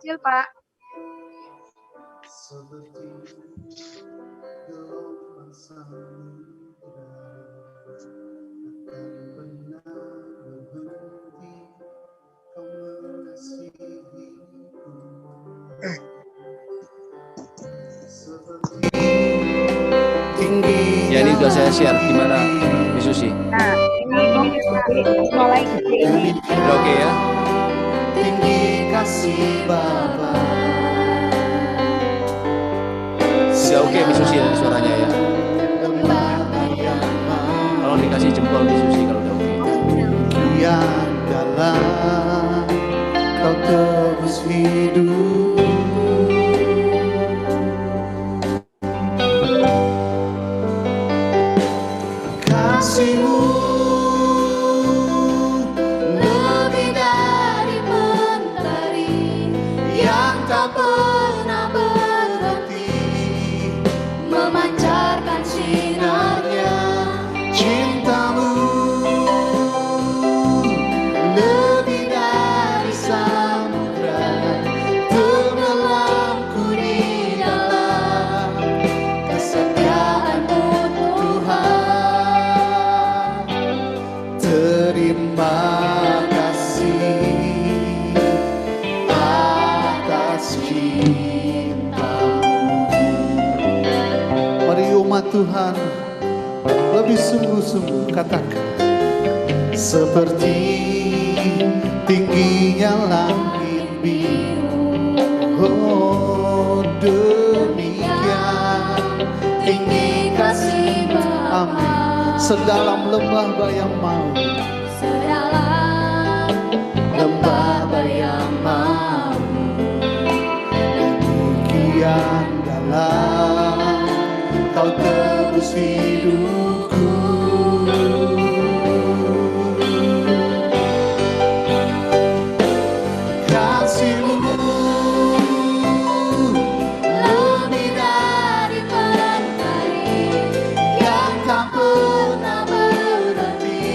kecil, Pak. Ya, ini udah saya share. Gimana, Miss Susi? Nah, ini mulai gede ini. Udah oke ya? Tinggi kasih Bapa. Sudah oke, Miss Susi ya, suaranya ya. Kalau dikasih jempol Miss Susi kalau udah oke. Yang dalam kau tebus hidup. Kasihmu lebih dari mentari yang tak pernah berhenti memancarkan sinarnya. Cintamu lebih dari samudra tenggelamku di dalam kesetiaan-Mu Tuhan. Terima kasih atas cinta-Mu. Mari umat Tuhan lebih sungguh-sungguh katakan, seperti tingginya langit biru, oh demikian tinggi kasih Bapa. Amin. Sedalam lembah bayang maut, sedalam lembah bayang maut, demikian dalam kau tebus hidupku. Kasih-Mu lebih dari mentari yang tak pernah berhenti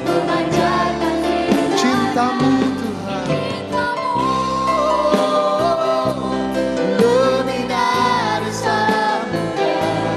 memancarkan cinta-Mu Tuhan. Lebih dari samudra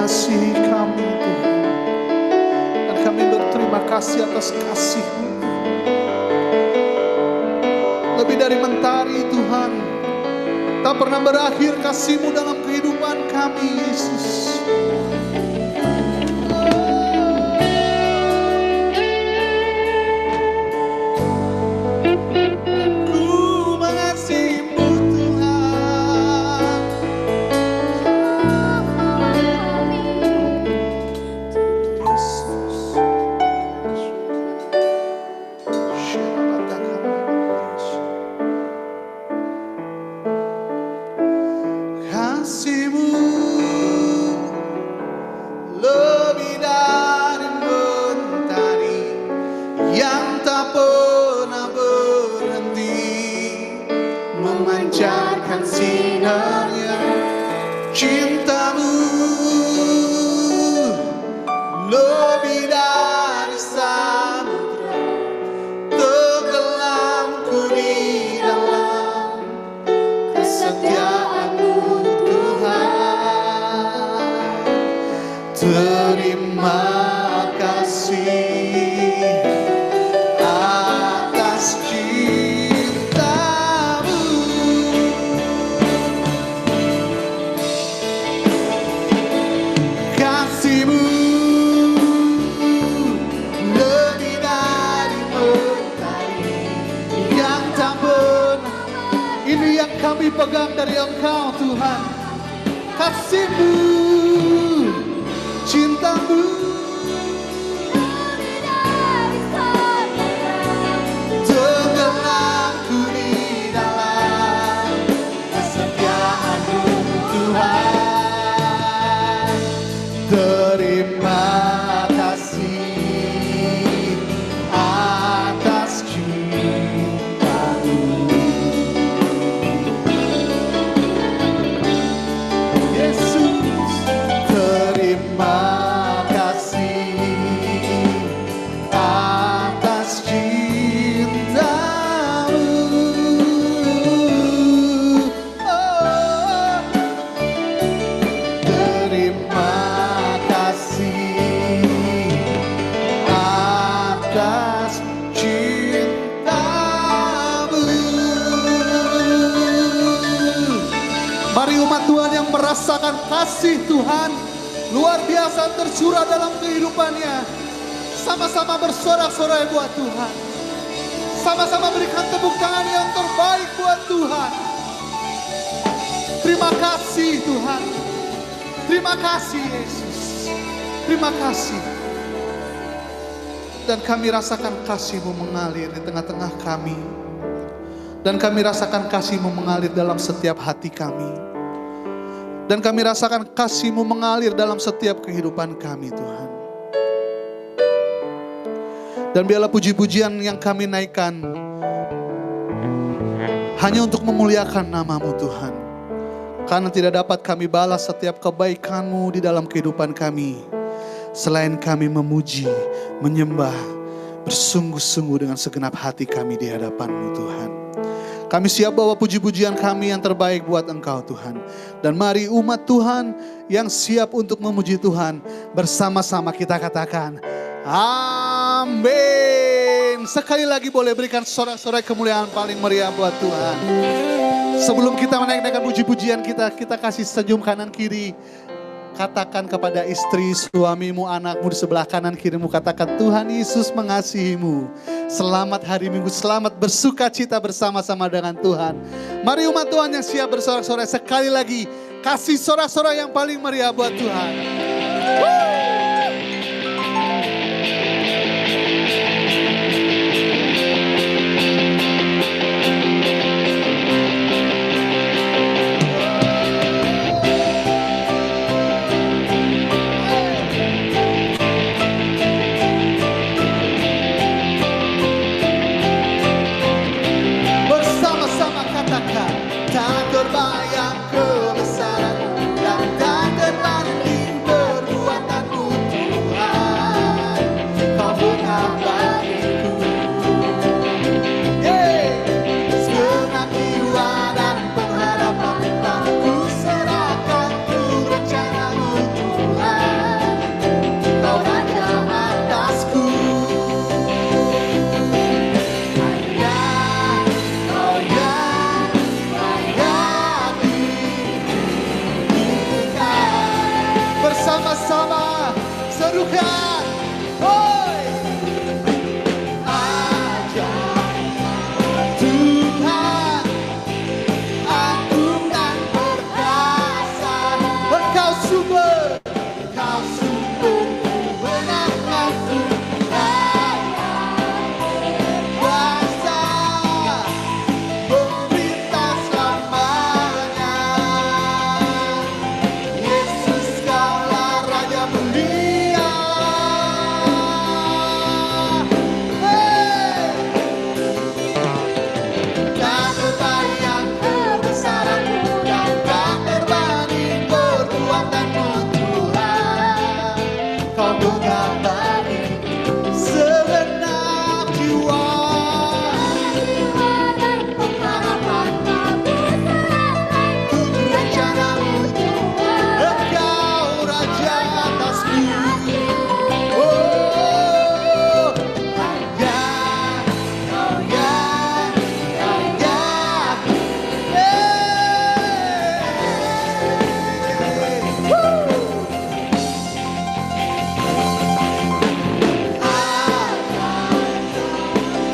mengasihi kami Tuhan. Dan kami berterima kasih atas kasih-Mu. Lebih dari mentari Tuhan, tak pernah berakhir kasih-Mu dalam kehidupan kami Yesus. Memancarkan sinarnya, cinta-Mu lebih dari samudra, tenggelamku di dalam kesetiaan-Mu Tuhan. Terima kasih atas kami pegang dari Engkau Tuhan. Kasih-Mu, cinta-Mu tenggelamku di dalam kesetiaan-Mu Tuhan. Terima kasih atas merasakan kasih Tuhan luar biasa tercurah dalam kehidupannya. Sama-sama bersorak-sorai buat Tuhan. Sama-sama berikan tepuk tangan yang terbaik buat Tuhan. Terima kasih Tuhan. Terima kasih Yesus. Terima kasih. Dan kami rasakan kasih-Mu mengalir di tengah-tengah kami. Dan kami rasakan kasih-Mu mengalir dalam setiap hati kami. Dan kami rasakan kasih-Mu mengalir dalam setiap kehidupan kami Tuhan. Dan biarlah puji-pujian yang kami naikkan hanya untuk memuliakan nama-Mu Tuhan. Karena tidak dapat kami balas setiap kebaikan-Mu di dalam kehidupan kami, selain kami memuji, menyembah, bersungguh-sungguh dengan segenap hati kami di hadapan-Mu Tuhan. Kami siap bawa puji-pujian kami yang terbaik buat Engkau Tuhan. Dan mari umat Tuhan yang siap untuk memuji Tuhan, bersama-sama kita katakan, amin. Sekali lagi boleh berikan sorak-sorai kemuliaan paling meriah buat Tuhan. Sebelum kita menaikkan puji-pujian kita kasih senyum kanan kiri. Katakan kepada istri, suamimu, anakmu di sebelah kanan kirimu, katakan, Tuhan Yesus mengasihimu. Selamat hari Minggu, selamat bersuka cita bersama-sama dengan Tuhan. Mari umat Tuhan yang siap bersorak-sorai sekali lagi, kasih sorak-sorai yang paling meriah buat Tuhan. Terbayang kebesaran dan tak terbanding perbuatan bersama-sama serukan. Hoi. Ajaib Tuhan, agung dan perkasa. Engkau sumber kemenanganku. Kuasa pemerintah selamanya. Yesus kaulah Raja mulia. Tak terbayang kebesaran-Mu dan tak terbanding perbuatan-Mu Tuhan. Kau mengabari segenap jiwa. Untuk rencana-Mu Engkau Raja atasku. Oh, hanya Kau yang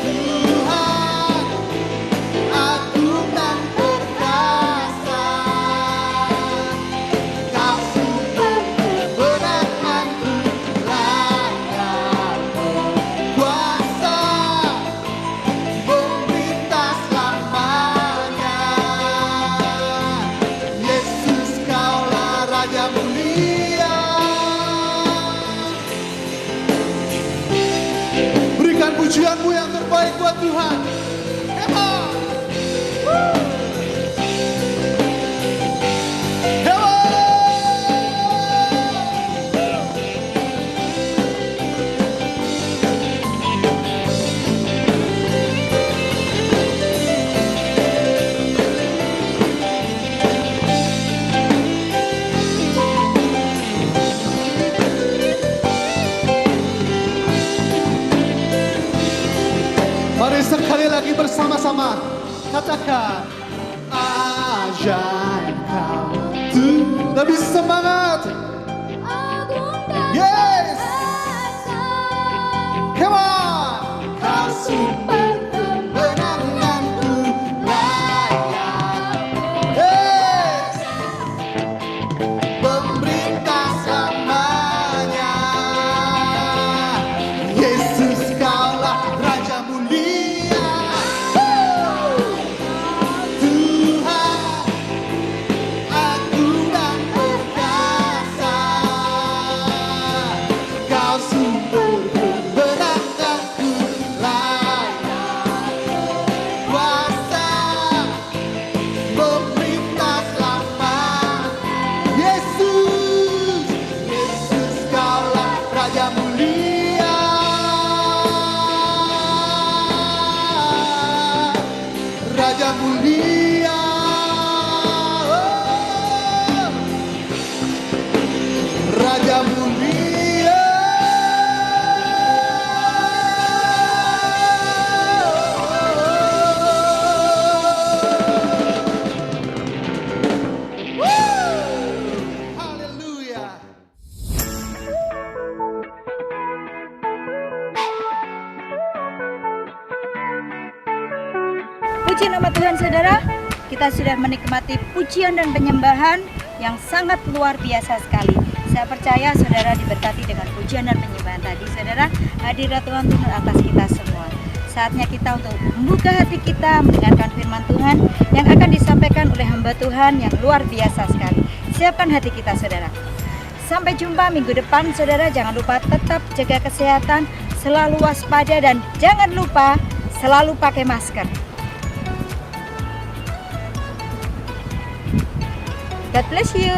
Tuhan, agung dan perkasa. Kau sumber kemenanganku, layak kuasa pemerintah selamanya. Yesus kaulah Raja mulia. Berikan pujian-Mu yang terbaik buat Tuhan. Come on. Woo. Come on. Mari sekali lagi bersama-sama katakan ajaib Kau Tuhan. Lebih semangat. Yes. Come on. Kau sumber kemenanganku, layak. Yes. Pemerintah selamanya. Yesus kaulah Raja mulia. Tuhan, agung dan perkasa. Kau sumber kemenanganku, layak kuasa pemerintah selamanya. Yesus, Yesus kaulah Raja mulia. Raja mulia. Oh, Raja mulia. Haleluya. Puji nama Tuhan saudara, kita sudah menikmati pujian dan penyembahan yang sangat luar biasa sekali. Saya percaya saudara diberkati dengan pujian dan penyembahan tadi. Saudara, hadirat Tuhan turun atas kita semua. Saatnya kita untuk membuka hati kita mendengarkan firman Tuhan yang akan disampaikan oleh hamba Tuhan yang luar biasa sekali. Siapkan hati kita saudara. Sampai jumpa minggu depan saudara. Jangan lupa tetap jaga kesehatan, selalu waspada dan jangan lupa selalu pakai masker. God bless you.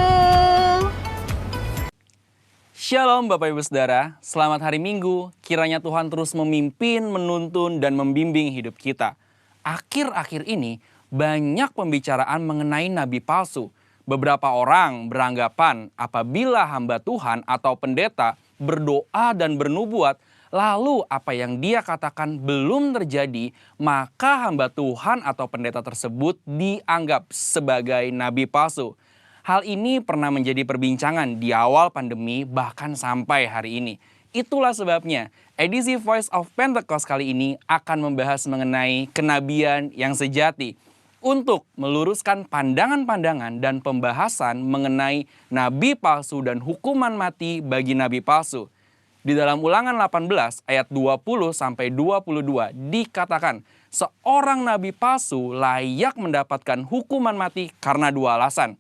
Shalom Bapak Ibu Saudara, selamat hari Minggu. Kiranya Tuhan terus memimpin, menuntun, dan membimbing hidup kita. Akhir-akhir ini banyak pembicaraan mengenai nabi palsu. Beberapa orang beranggapan apabila hamba Tuhan atau pendeta berdoa dan bernubuat, lalu apa yang dia katakan belum terjadi, maka hamba Tuhan atau pendeta tersebut dianggap sebagai nabi palsu. Hal ini pernah menjadi perbincangan di awal pandemi bahkan sampai hari ini. Itulah sebabnya edisi Voice of Pentecost kali ini akan membahas mengenai kenabian yang sejati untuk meluruskan pandangan-pandangan dan pembahasan mengenai nabi palsu dan hukuman mati bagi nabi palsu. Di dalam Ulangan 18 ayat 20 sampai 22 dikatakan seorang nabi palsu layak mendapatkan hukuman mati karena dua alasan.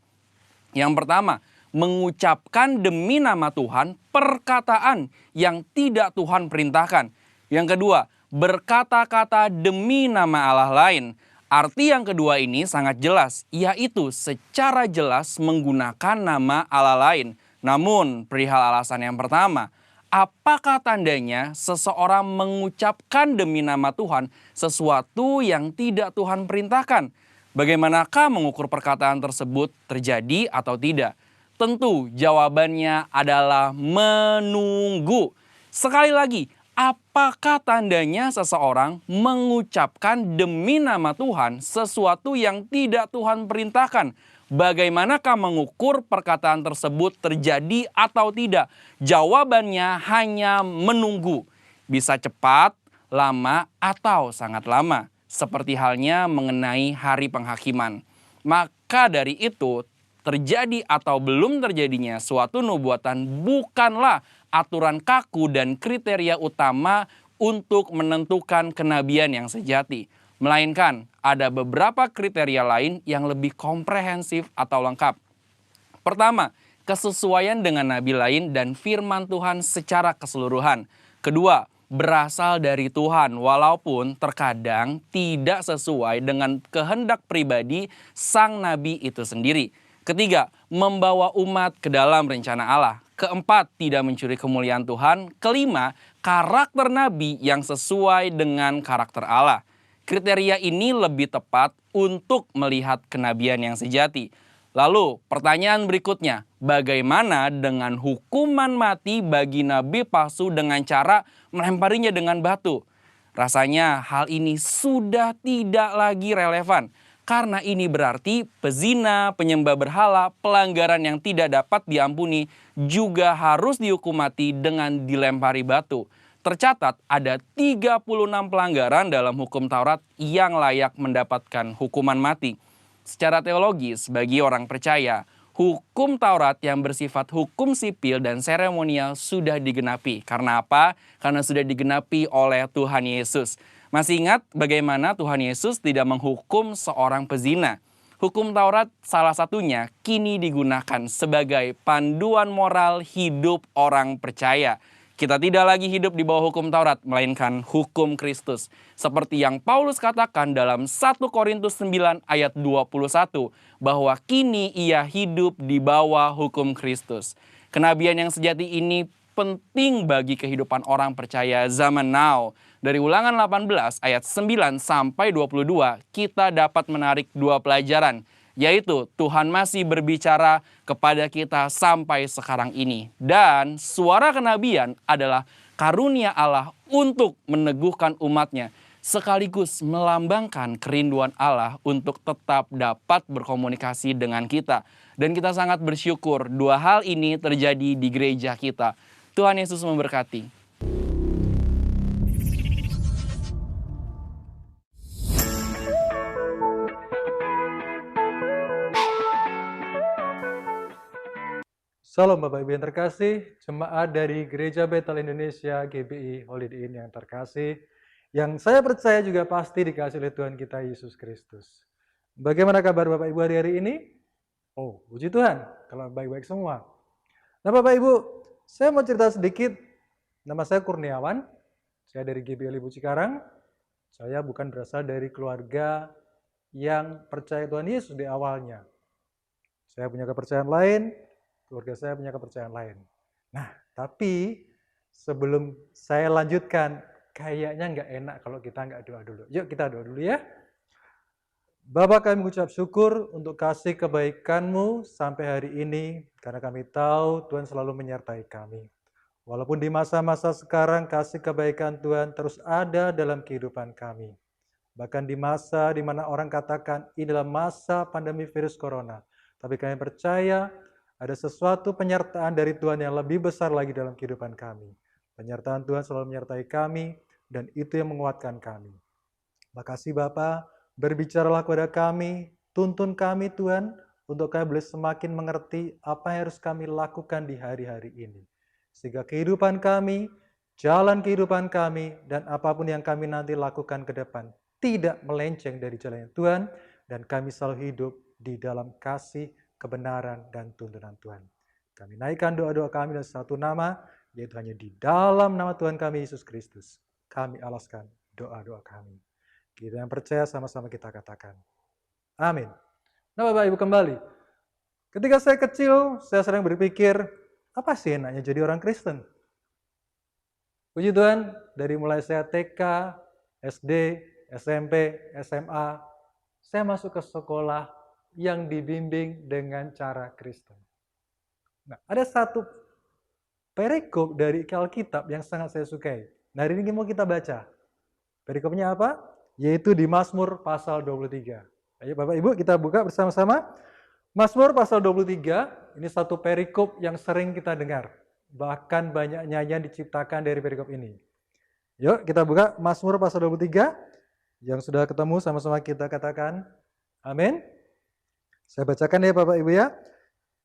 Yang pertama, mengucapkan demi nama Tuhan perkataan yang tidak Tuhan perintahkan. Yang kedua, berkata-kata demi nama Allah lain. Arti yang kedua ini sangat jelas, yaitu secara jelas menggunakan nama Allah lain. Namun, perihal alasan yang pertama, apakah tandanya seseorang mengucapkan demi nama Tuhan sesuatu yang tidak Tuhan perintahkan? Bagaimanakah mengukur perkataan tersebut terjadi atau tidak? Tentu jawabannya adalah menunggu. Sekali lagi, apakah tandanya seseorang mengucapkan demi nama Tuhan sesuatu yang tidak Tuhan perintahkan? Bagaimanakah mengukur perkataan tersebut terjadi atau tidak? Jawabannya hanya menunggu. Bisa cepat, lama, atau sangat lama. Seperti halnya mengenai hari penghakiman. Maka dari itu, terjadi atau belum terjadinya suatu nubuatan bukanlah aturan kaku dan kriteria utama untuk menentukan kenabian yang sejati. Melainkan ada beberapa kriteria lain yang lebih komprehensif atau lengkap. Pertama, kesesuaian dengan nabi lain dan firman Tuhan secara keseluruhan. Kedua, berasal dari Tuhan walaupun terkadang tidak sesuai dengan kehendak pribadi sang nabi itu sendiri. Ketiga, membawa umat ke dalam rencana Allah. Keempat, tidak mencuri kemuliaan Tuhan. Kelima, karakter nabi yang sesuai dengan karakter Allah. Kriteria ini lebih tepat untuk melihat kenabian yang sejati. Lalu pertanyaan berikutnya, bagaimana dengan hukuman mati bagi nabi palsu dengan cara melemparinya dengan batu? Rasanya hal ini sudah tidak lagi relevan. Karena ini berarti pezina, penyembah berhala, pelanggaran yang tidak dapat diampuni juga harus dihukum mati dengan dilempari batu. Tercatat ada 36 pelanggaran dalam hukum Taurat yang layak mendapatkan hukuman mati. Secara teologis, bagi orang percaya, hukum Taurat yang bersifat hukum sipil dan seremonial sudah digenapi. Karena apa? Karena sudah digenapi oleh Tuhan Yesus. Masih ingat bagaimana Tuhan Yesus tidak menghukum seorang pezina? Hukum Taurat salah satunya kini digunakan sebagai panduan moral hidup orang percaya. Kita tidak lagi hidup di bawah hukum Taurat, melainkan hukum Kristus. Seperti yang Paulus katakan dalam 1 Korintus 9 ayat 21, bahwa kini ia hidup di bawah hukum Kristus. Kenabian yang sejati ini penting bagi kehidupan orang percaya zaman now. Dari Ulangan 18 ayat 9 sampai 22, kita dapat menarik dua pelajaran, yaitu Tuhan masih berbicara kepada kita sampai sekarang ini. Dan suara kenabian adalah karunia Allah untuk meneguhkan umatnya, sekaligus melambangkan kerinduan Allah untuk tetap dapat berkomunikasi dengan kita. Dan kita sangat bersyukur dua hal ini terjadi di gereja kita. Tuhan Yesus memberkati. Salam Bapak Ibu yang terkasih, jemaat dari Gereja Bethel Indonesia GBI Holiday Inn yang terkasih, yang saya percaya juga pasti dikasih oleh Tuhan kita Yesus Kristus. Bagaimana kabar Bapak Ibu hari ini? Oh, puji Tuhan, kalau baik-baik semua. Nah Bapak Ibu, saya mau cerita sedikit. Nama saya Kurniawan, saya dari GBI Libu Cikarang. Saya bukan berasal dari keluarga yang percaya Tuhan Yesus di awalnya. Saya punya kepercayaan lain, keluarga saya punya kepercayaan lain. Nah, tapi sebelum saya lanjutkan, kayaknya nggak enak kalau kita nggak doa dulu. Yuk kita doa dulu ya. Bapa, kami mengucap syukur untuk kasih kebaikan-Mu sampai hari ini, karena kami tahu Tuhan selalu menyertai kami. Walaupun di masa-masa sekarang kasih kebaikan Tuhan terus ada dalam kehidupan kami. Bahkan di masa di mana orang katakan ini adalah masa pandemi virus corona. Tapi kami percaya ada sesuatu penyertaan dari Tuhan yang lebih besar lagi dalam kehidupan kami. Penyertaan Tuhan selalu menyertai kami, dan itu yang menguatkan kami. Makasih Bapa, berbicaralah kepada kami, tuntun kami Tuhan, untuk kami boleh semakin mengerti apa yang harus kami lakukan di hari-hari ini. Sehingga kehidupan kami, jalan kehidupan kami, dan apapun yang kami nanti lakukan ke depan, tidak melenceng dari jalan Tuhan, dan kami selalu hidup di dalam kasih, kebenaran, dan tuntunan Tuhan. Kami naikkan doa-doa kami dalam satu nama, yaitu hanya di dalam nama Tuhan kami Yesus Kristus. Kami alaskan doa-doa kami. Kita yang percaya sama-sama kita katakan. Amin. Nah Bapak Ibu kembali. Ketika saya kecil, saya sering berpikir, apa sih enaknya jadi orang Kristen? Puji Tuhan, dari mulai saya TK, SD, SMP, SMA, saya masuk ke sekolah yang dibimbing dengan cara Kristen. Nah, ada satu perikop dari Alkitab yang sangat saya sukai. Nah, hari ini mau kita baca. Perikopnya apa? Yaitu di Mazmur pasal 23. Ayo Bapak Ibu kita buka bersama-sama. Mazmur pasal 23, ini satu perikop yang sering kita dengar. Bahkan banyak nyanyian diciptakan dari perikop ini. Yuk kita buka Mazmur pasal 23. Yang sudah ketemu sama-sama kita katakan amin. Saya bacakan ya Bapak Ibu ya.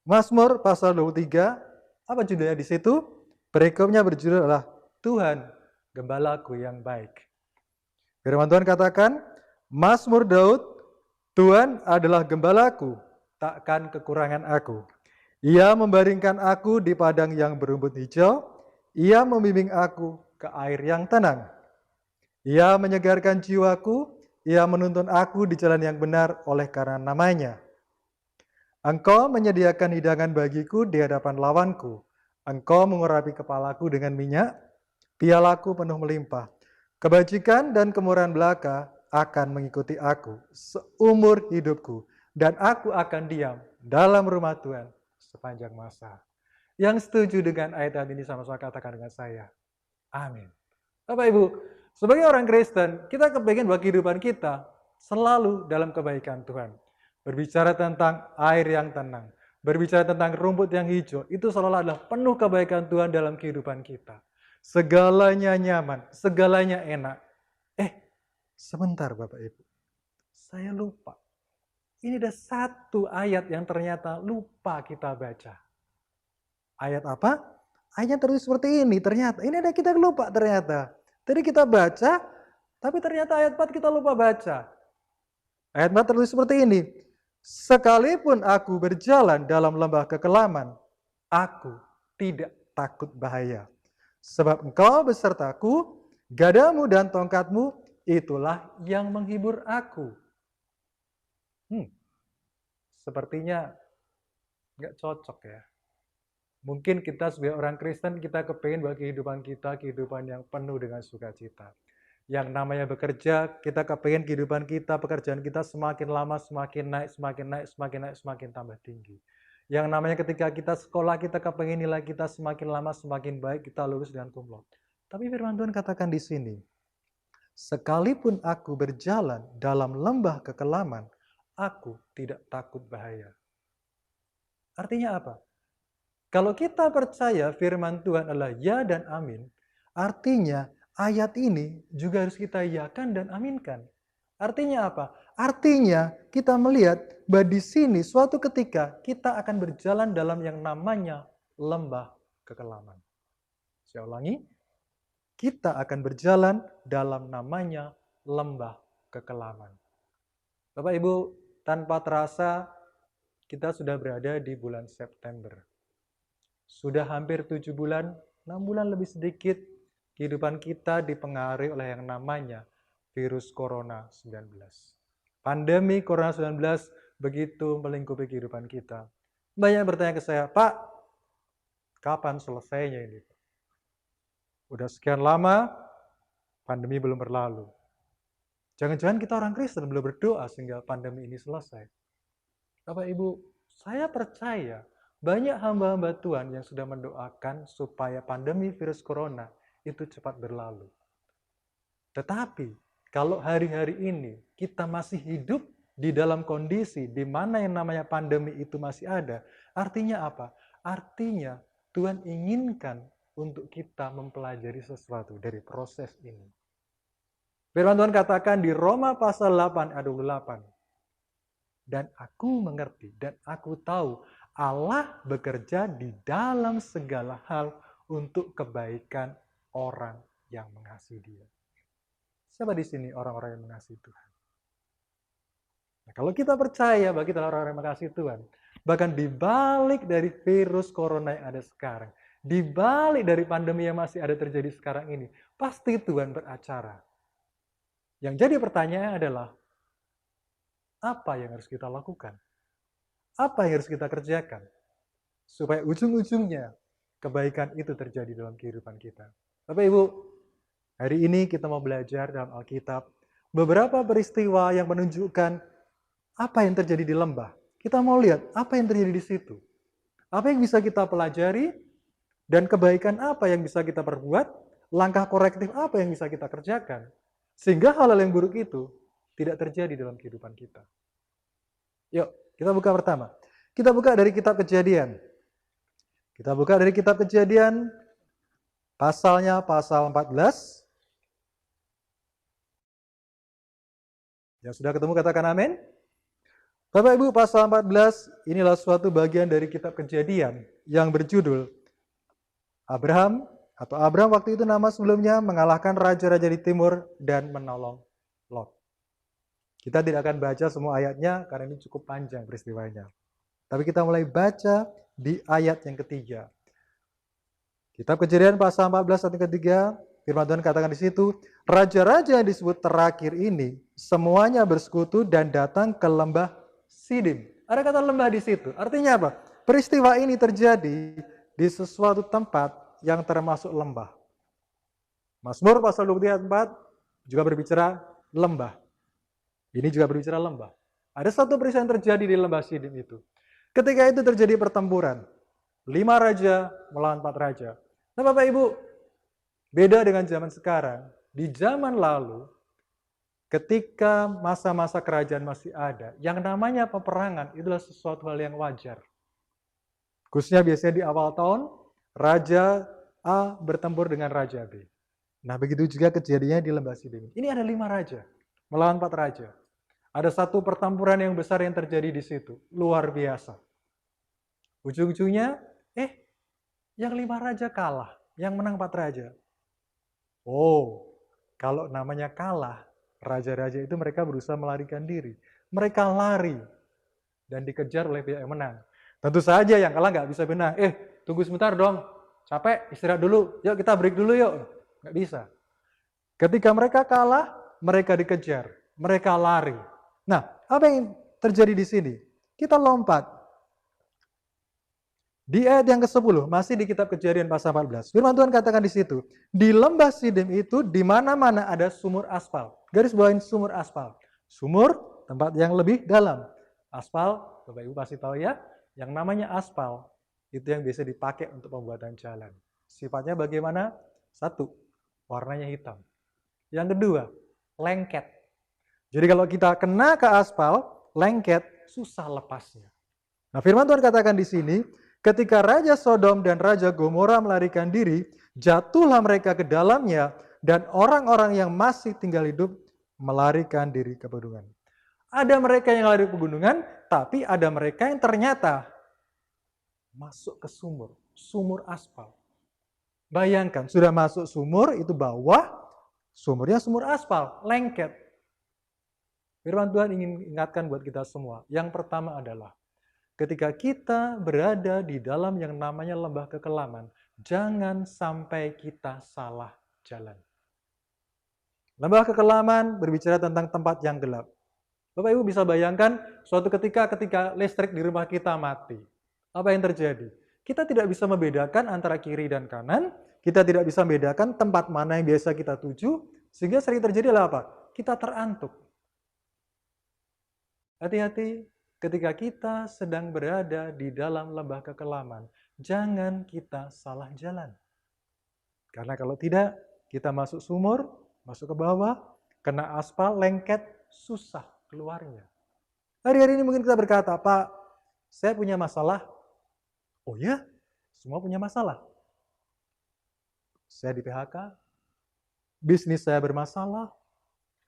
Mazmur pasal 23, apa judulnya di situ? Perikopnya berjudul adalah Tuhan Gembalaku yang baik. Firman Tuhan katakan, Mazmur Daud, Tuhan adalah gembalaku, takkan kekurangan aku. Ia membaringkan aku di padang yang berumput hijau, ia membimbing aku ke air yang tenang. Ia menyegarkan jiwaku, ia menuntun aku di jalan yang benar oleh karena namanya. Engkau menyediakan hidangan bagiku di hadapan lawanku. Engkau mengurapi kepalaku dengan minyak, pialaku penuh melimpah. Kebajikan dan kemurahan belaka akan mengikuti aku seumur hidupku, dan aku akan diam dalam rumah Tuhan sepanjang masa. Yang setuju dengan ayat ini sama-sama katakan dengan saya. Amin. Bapak Ibu, sebagai orang Kristen, kita kepengen bahwa kehidupan kita selalu dalam kebaikan Tuhan. Berbicara tentang air yang tenang, berbicara tentang rumput yang hijau, itu selalu adalah penuh kebaikan Tuhan dalam kehidupan kita. Segalanya nyaman, segalanya enak. Sebentar Bapak Ibu, saya lupa. Ini ada satu ayat yang ternyata lupa kita baca. Ayat apa? Ayatnya tertulis seperti ini, ternyata. Ini ada kita lupa ternyata. Tadi kita baca, tapi ternyata ayat 4 kita lupa baca. Ayat 4 tertulis seperti ini. Sekalipun aku berjalan dalam lembah kekelaman, aku tidak takut bahaya. Sebab engkau besertaku, gadamu dan tongkatmu, itulah yang menghibur aku. Sepertinya nggak cocok ya. Mungkin kita sebagai orang Kristen, kita kepengen bahwa kehidupan kita, kehidupan yang penuh dengan sukacita. Yang namanya bekerja, kita kepengen kehidupan kita, pekerjaan kita semakin lama, semakin naik, semakin naik, semakin naik, semakin tambah tinggi. Yang namanya ketika kita sekolah, kita kepengen nilai kita semakin lama, semakin baik, kita lulus dengan cum laude. Tapi firman Tuhan katakan di sini, sekalipun aku berjalan dalam lembah kekelaman, aku tidak takut bahaya. Artinya apa? Kalau kita percaya firman Tuhan adalah ya dan amin, artinya ayat ini juga harus kita yakan dan aminkan. Artinya apa? Artinya kita melihat bahwa di sini suatu ketika kita akan berjalan dalam yang namanya lembah kekelaman. Saya ulangi, kita akan berjalan dalam namanya lembah kekelaman. Bapak Ibu, tanpa terasa kita sudah berada di bulan September. Sudah hampir 7 bulan, 6 bulan lebih sedikit, kehidupan kita dipengaruhi oleh yang namanya virus Corona 19. Pandemi Corona 19 begitu melingkupi kehidupan kita. Banyak bertanya ke saya, Pak, kapan selesainya ini? Udah sekian lama, pandemi belum berlalu. Jangan-jangan kita orang Kristen belum berdoa sehingga pandemi ini selesai. Bapak Ibu, saya percaya banyak hamba-hamba Tuhan yang sudah mendoakan supaya pandemi virus corona itu cepat berlalu. Tetapi, kalau hari-hari ini kita masih hidup di dalam kondisi di mana yang namanya pandemi itu masih ada, artinya apa? Artinya Tuhan inginkan untuk kita mempelajari sesuatu dari proses ini. Firman Tuhan katakan di Roma pasal 8 ayat 28. Dan aku mengerti dan aku tahu Allah bekerja di dalam segala hal untuk kebaikan orang yang mengasihi Dia. Siapa di sini orang-orang yang mengasihi Tuhan? Nah, kalau kita percaya bahwa kita orang-orang yang mengasihi Tuhan, bahkan dibalik dari virus corona yang ada sekarang, dibalik dari pandemi yang masih ada terjadi sekarang ini, pasti Tuhan beracara. Yang jadi pertanyaan adalah, apa yang harus kita lakukan? Apa yang harus kita kerjakan? Supaya ujung-ujungnya kebaikan itu terjadi dalam kehidupan kita. Bapak Ibu, hari ini kita mau belajar dalam Alkitab beberapa peristiwa yang menunjukkan apa yang terjadi di lembah. Kita mau lihat apa yang terjadi di situ. Apa yang bisa kita pelajari dan kebaikan apa yang bisa kita perbuat, langkah korektif apa yang bisa kita kerjakan. Sehingga hal-hal yang buruk itu tidak terjadi dalam kehidupan kita. Yuk, kita buka pertama. Kita buka dari kitab Kejadian. Kita buka dari kitab Kejadian, pasalnya pasal 14. Yang sudah ketemu katakan amin. Bapak Ibu, pasal 14 inilah suatu bagian dari kitab Kejadian yang berjudul Abraham waktu itu nama sebelumnya mengalahkan raja-raja di timur dan menolong Lot. Kita tidak akan baca semua ayatnya karena ini cukup panjang peristiwanya. Tapi kita mulai baca di ayat yang ketiga. Kitab Kejadian pasal 14 ayat yang ketiga, firman Tuhan katakan di situ, raja-raja yang disebut terakhir ini semuanya bersekutu dan datang ke lembah Sidim. Ada kata lembah di situ. Artinya apa? Peristiwa ini terjadi di sesuatu tempat yang termasuk lembah. Mazmur pasal 23 ayat 4 juga berbicara lembah. Ini juga berbicara lembah. Ada satu peristiwa yang terjadi di lembah Sidim itu. Ketika itu terjadi pertempuran. 5 raja melawan 4 raja. Nah Bapak Ibu, beda dengan zaman sekarang. Di zaman lalu, ketika masa-masa kerajaan masih ada, yang namanya peperangan itulah sesuatu hal yang wajar. Khususnya biasanya di awal tahun, Raja A bertempur dengan Raja B. Nah begitu juga kejadiannya di lembah Sidim. Ini ada 5 raja, melawan 4 raja. Ada satu pertempuran yang besar yang terjadi di situ, luar biasa. Ujung-ujungnya, yang 5 raja kalah, yang menang 4 raja. Oh, kalau namanya kalah, raja-raja itu mereka berusaha melarikan diri. Mereka lari dan dikejar oleh pihak yang menang. Tentu saja yang kalah nggak bisa menang. Tunggu sebentar dong, capek, istirahat dulu. Yuk kita break dulu yuk. Nggak bisa. Ketika mereka kalah, mereka dikejar. Mereka lari. Nah, apa yang terjadi di sini? Kita lompat. Di ayat yang ke-10, masih di kitab Kejadian pasal 14. Firman Tuhan katakan di situ, di lembah Sidim itu di mana-mana ada sumur aspal. Garis bawahin sumur aspal. Sumur, tempat yang lebih dalam. Aspal, Bapak Ibu pasti tahu ya, yang namanya aspal itu yang biasa dipakai untuk pembuatan jalan. Sifatnya bagaimana? 1, warnanya hitam. Yang kedua, lengket. Jadi kalau kita kena ke aspal, lengket, susah lepasnya. Nah, firman Tuhan katakan di sini, ketika Raja Sodom dan Raja Gomora melarikan diri, jatuhlah mereka ke dalamnya, dan orang-orang yang masih tinggal hidup melarikan diri ke pegunungan. Ada mereka yang lari ke pegunungan, tapi ada mereka yang ternyata masuk ke sumur, sumur aspal. Bayangkan, sudah masuk sumur, itu bawah, sumurnya sumur aspal, lengket. Firman Tuhan ingin ingatkan buat kita semua. Yang pertama adalah, ketika kita berada di dalam yang namanya lembah kekelaman, jangan sampai kita salah jalan. Lembah kekelaman berbicara tentang tempat yang gelap. Bapak Ibu bisa bayangkan suatu ketika listrik di rumah kita mati. Apa yang terjadi? Kita tidak bisa membedakan antara kiri dan kanan, kita tidak bisa membedakan tempat mana yang biasa kita tuju, sehingga sering terjadi adalah apa? Kita terantuk. Hati-hati ketika kita sedang berada di dalam lembah kekelaman, jangan kita salah jalan. Karena kalau tidak, kita masuk sumur, masuk ke bawah, kena aspal, lengket, susah keluarnya. Hari-hari ini mungkin kita berkata, Pak, saya punya masalah. Oh ya, semua punya masalah. Saya di PHK, bisnis saya bermasalah,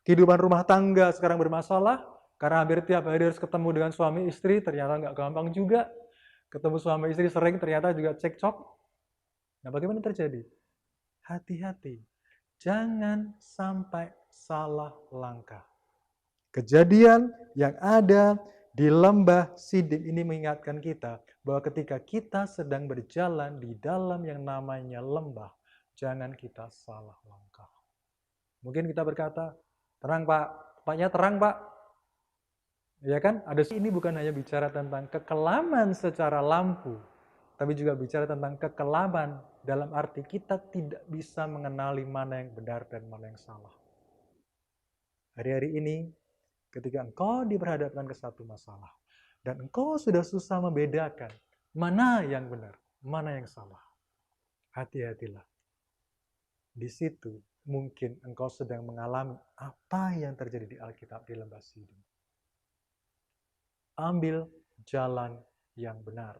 kehidupan rumah tangga sekarang bermasalah, karena hampir tiap hari harus ketemu dengan suami istri, ternyata nggak gampang juga. Ketemu suami istri sering, ternyata juga cekcok. Nah, bagaimana terjadi? Hati-hati, jangan sampai salah langkah. Kejadian yang ada di lembah Sidim ini mengingatkan kita bahwa ketika kita sedang berjalan di dalam yang namanya lembah, jangan kita salah langkah. Mungkin kita berkata, terang Pak, tempatnya terang Pak. Ya kan? Ini bukan hanya bicara tentang kekelaman secara lampu, tapi juga bicara tentang kekelaman dalam arti kita tidak bisa mengenali mana yang benar dan mana yang salah. Hari-hari ini, ketika engkau diperhadapkan ke satu masalah, dan engkau sudah susah membedakan mana yang benar, mana yang salah, hati-hatilah. Di situ mungkin engkau sedang mengalami apa yang terjadi di Alkitab di lembah Sidim. Ambil jalan yang benar.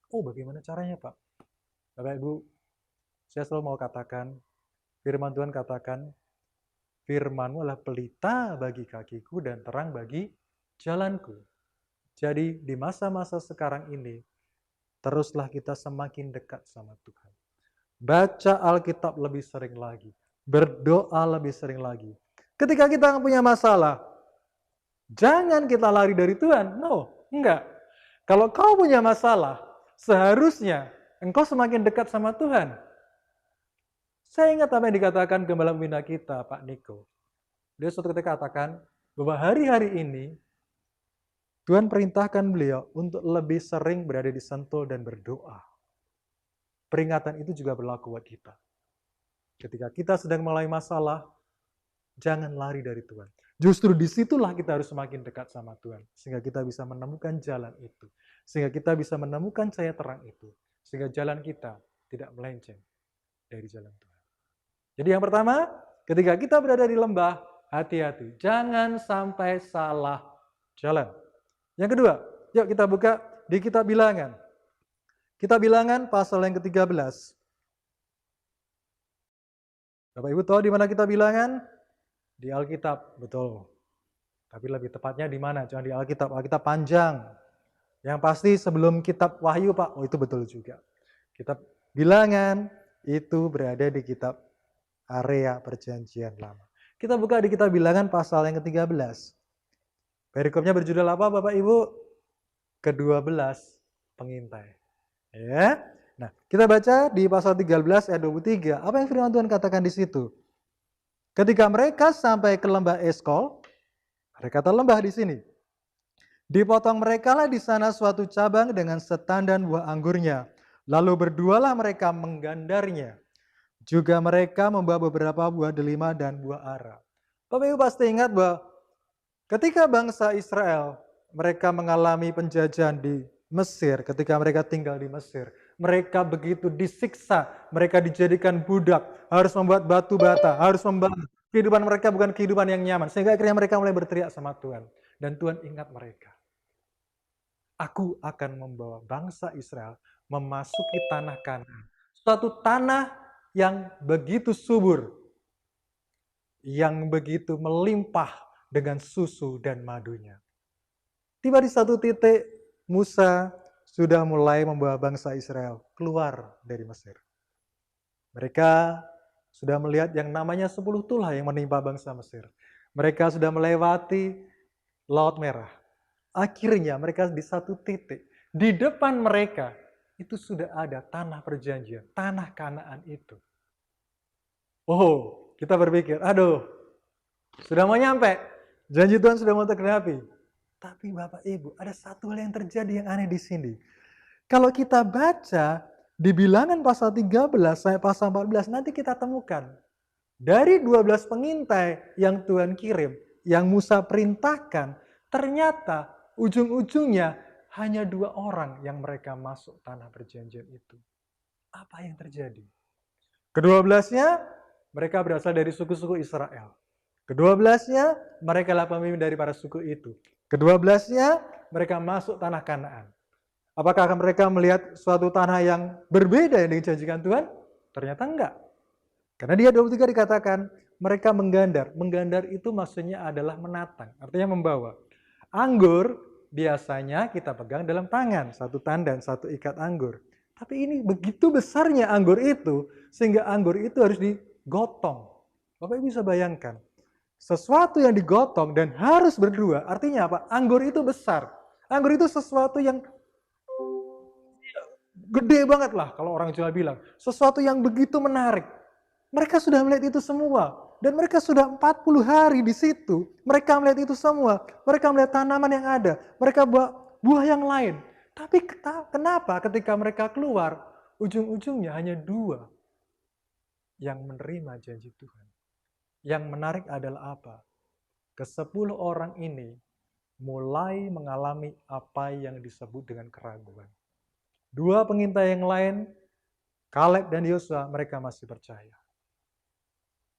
Oh, bagaimana caranya, Pak? Bapak Ibu, saya selalu mau katakan, firman Tuhan katakan, firman-Mu adalah pelita bagi kakiku dan terang bagi jalanku. Jadi di masa-masa sekarang ini, teruslah kita semakin dekat sama Tuhan. Baca Alkitab lebih sering lagi. Berdoa lebih sering lagi. Ketika kita punya masalah, jangan kita lari dari Tuhan. No, enggak. Kalau kau punya masalah, seharusnya engkau semakin dekat sama Tuhan. Saya ingat apa yang dikatakan gembala pembina kita, Pak Niko. Dia suatu ketika katakan bahwa hari-hari ini Tuhan perintahkan beliau untuk lebih sering berada di Sentul dan berdoa. Peringatan itu juga berlaku buat kita. Ketika kita sedang mulai masalah, jangan lari dari Tuhan. Justru disitulah kita harus semakin dekat sama Tuhan. Sehingga kita bisa menemukan jalan itu. Sehingga kita bisa menemukan cahaya terang itu. Sehingga jalan kita tidak melenceng dari jalan Tuhan. Jadi yang pertama, ketika kita berada di lembah, hati-hati. Jangan sampai salah jalan. Yang kedua, yuk kita buka di kitab Bilangan. Kitab Bilangan pasal yang ke-13. Bapak Ibu tahu di mana kitab Bilangan? Di Alkitab, betul. Tapi lebih tepatnya di mana? Jangan di Alkitab. Alkitab panjang. Yang pasti sebelum kitab Wahyu, Pak. Oh, itu betul juga. Kitab Bilangan itu berada di kitab area perjanjian lama. Kita buka di kitab Bilangan pasal yang ke-13. Perikopnya berjudul apa, Bapak Ibu? Ke-12 pengintai. Ya. Nah, kita baca di pasal 13 ayat 23. Apa yang firman Tuhan katakan di situ? Ketika mereka sampai ke lembah Eskol, ada kata lembah di sini. Dipotong merekalah di sana suatu cabang dengan setandan buah anggurnya. Lalu berdualah mereka menggandarnya. Juga mereka membawa beberapa buah delima dan buah ara. Bapak Ibu pasti ingat bahwa ketika bangsa Israel mereka mengalami penjajahan di Mesir, ketika mereka tinggal di Mesir, mereka begitu disiksa, mereka dijadikan budak, harus membuat batu bata, harus membangun. Kehidupan mereka bukan kehidupan yang nyaman, sehingga akhirnya mereka mulai berteriak sama Tuhan. Dan Tuhan ingat mereka. Aku akan membawa bangsa Israel memasuki tanah Kanaan. Suatu tanah yang begitu subur, yang begitu melimpah dengan susu dan madunya. Tiba di satu titik, Musa sudah mulai membawa bangsa Israel keluar dari Mesir. Mereka sudah melihat yang namanya 10 tulah yang menimpa bangsa Mesir. Mereka sudah melewati Laut Merah. Akhirnya mereka di satu titik. Di depan mereka itu sudah ada tanah perjanjian, tanah Kanaan itu. Oh, kita berpikir, aduh, sudah mau nyampe. Janji Tuhan sudah mau tergenapi. Tapi Bapak Ibu, ada satu hal yang terjadi yang aneh di sini. Kalau kita baca di Bilangan pasal 13 sampai pasal 14, nanti kita temukan. Dari 12 pengintai yang Tuhan kirim, yang Musa perintahkan, ternyata ujung-ujungnya hanya 2 orang yang mereka masuk tanah perjanjian itu. Apa yang terjadi? Ke-12-nya, mereka berasal dari suku-suku Israel. Ke-12-nya, mereka adalah pemimpin dari para suku itu. Kedua-belasnya mereka masuk tanah Kanaan. Apakah mereka melihat suatu tanah yang berbeda yang dijanjikan Tuhan? Ternyata enggak. Karena di ayat 23 dikatakan mereka menggandar. Menggandar itu maksudnya adalah menatang, artinya membawa. Anggur biasanya kita pegang dalam tangan, satu tandan, satu ikat anggur. Tapi ini begitu besarnya anggur itu, sehingga anggur itu harus digotong. Bapak Ibu bisa bayangkan, sesuatu yang digotong dan harus berdua, artinya apa? Anggur itu besar. Anggur itu sesuatu yang gede banget lah kalau orang Jawa bilang. Sesuatu yang begitu menarik. Mereka sudah melihat itu semua. Dan mereka sudah 40 hari di situ. Mereka melihat itu semua. Mereka melihat tanaman yang ada. Mereka buah yang lain. Tapi kenapa ketika mereka keluar, ujung-ujungnya hanya 2 yang menerima janji Tuhan. Yang menarik adalah apa? Ke-10 orang ini mulai mengalami apa yang disebut dengan keraguan. 2 pengintai yang lain, Kaleb dan Yosua, mereka masih percaya.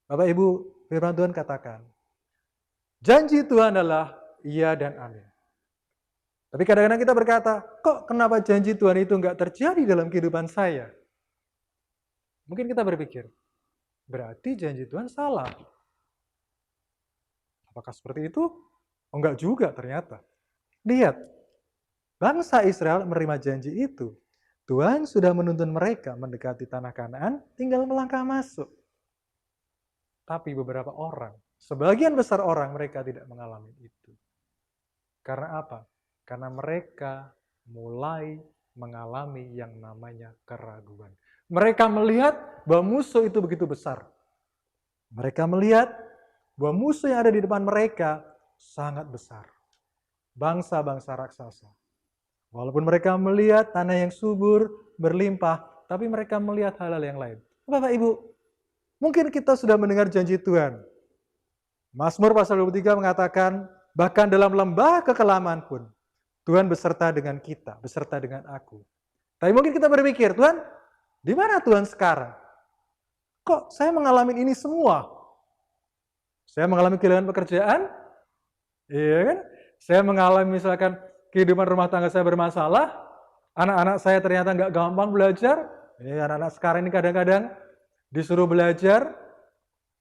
Bapak Ibu, firman Tuhan katakan, janji Tuhan adalah iya dan amin. Tapi kadang-kadang kita berkata, kok kenapa janji Tuhan itu enggak terjadi dalam kehidupan saya? Mungkin kita berpikir, berarti janji Tuhan salah. Apakah seperti itu? Enggak juga ternyata. Lihat, bangsa Israel menerima janji itu. Tuhan sudah menuntun mereka mendekati tanah Kanaan, tinggal melangkah masuk. Tapi beberapa orang, sebagian besar orang mereka tidak mengalami itu. Karena apa? Karena mereka mulai mengalami yang namanya keraguan. Mereka melihat bahwa musuh itu begitu besar. Mereka melihat bahwa musuh yang ada di depan mereka sangat besar. Bangsa-bangsa raksasa. Walaupun mereka melihat tanah yang subur, berlimpah, tapi mereka melihat hal-hal yang lain. Bapak Ibu, mungkin kita sudah mendengar janji Tuhan. Mazmur pasal 23 mengatakan, bahkan dalam lembah kekelaman pun, Tuhan beserta dengan kita, beserta dengan aku. Tapi mungkin kita berpikir, Tuhan, di mana Tuhan sekarang? Kok saya mengalami ini semua? Saya mengalami kehilangan pekerjaan, iya kan? Saya mengalami misalkan kehidupan rumah tangga saya bermasalah, anak-anak saya ternyata nggak gampang belajar. Ini anak-anak sekarang ini kadang-kadang disuruh belajar,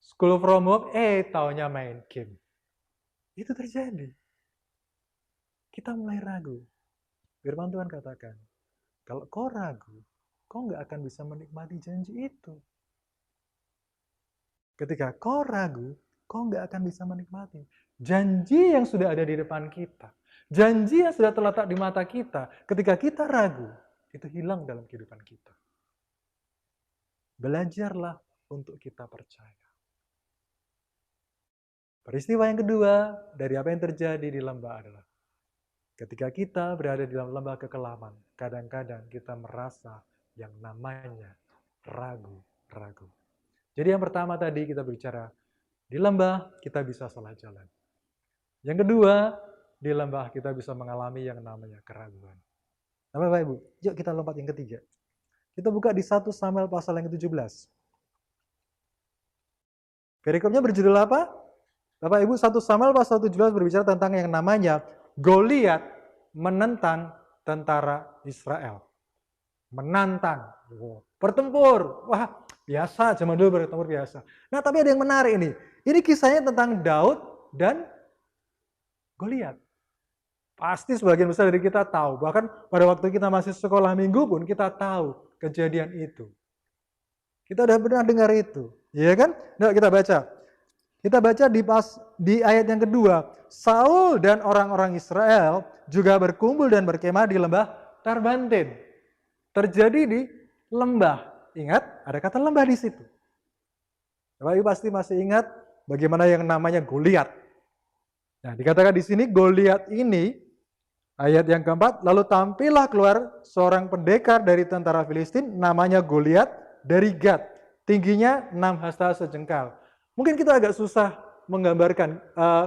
school from home, taunya main game. Itu terjadi. Kita mulai ragu. Firman Tuhan katakan, kalau kau ragu, kau nggak akan bisa menikmati janji itu. Ketika kau ragu, kau nggak akan bisa menikmati janji yang sudah ada di depan kita. Janji yang sudah terletak di mata kita, ketika kita ragu, itu hilang dalam kehidupan kita. Belajarlah untuk kita percaya. Peristiwa yang kedua dari apa yang terjadi di lembah adalah ketika kita berada di dalam lembah kekelaman, kadang-kadang kita merasa yang namanya ragu-ragu. Jadi yang pertama tadi kita bicara, di lembah kita bisa salah jalan. Yang kedua, di lembah kita bisa mengalami yang namanya keraguan. Nah, Bapak Ibu, yuk kita lompat yang ketiga. Kita buka di 1 Samuel pasal yang ke-17. Perikopnya berjudul apa? Bapak Ibu, 1 Samuel pasal 17 berbicara tentang yang namanya Goliat menentang tentara Israel. Menantang. Bertempur. Wah, biasa, zaman dulu bertempur biasa. Nah, tapi ada yang menarik ini. Ini kisahnya tentang Daud dan Goliat. Pasti sebagian besar dari kita tahu. Bahkan pada waktu kita masih sekolah minggu pun kita tahu kejadian itu. Kita udah pernah dengar itu. Iya kan? Nah, kita baca. Kita baca di ayat yang kedua. Saul dan orang-orang Israel juga berkumpul dan berkemah di lembah Tarbantin. Terjadi di lembah. Ingat, ada kata lembah di situ. Bapak Ibu pasti masih ingat bagaimana yang namanya Goliat. Nah, dikatakan di sini Goliat ini, ayat yang keempat, lalu tampillah keluar seorang pendekar dari tentara Filistin, namanya Goliat dari Gad. Tingginya 6 hasta sejengkal. Mungkin kita agak susah menggambarkan,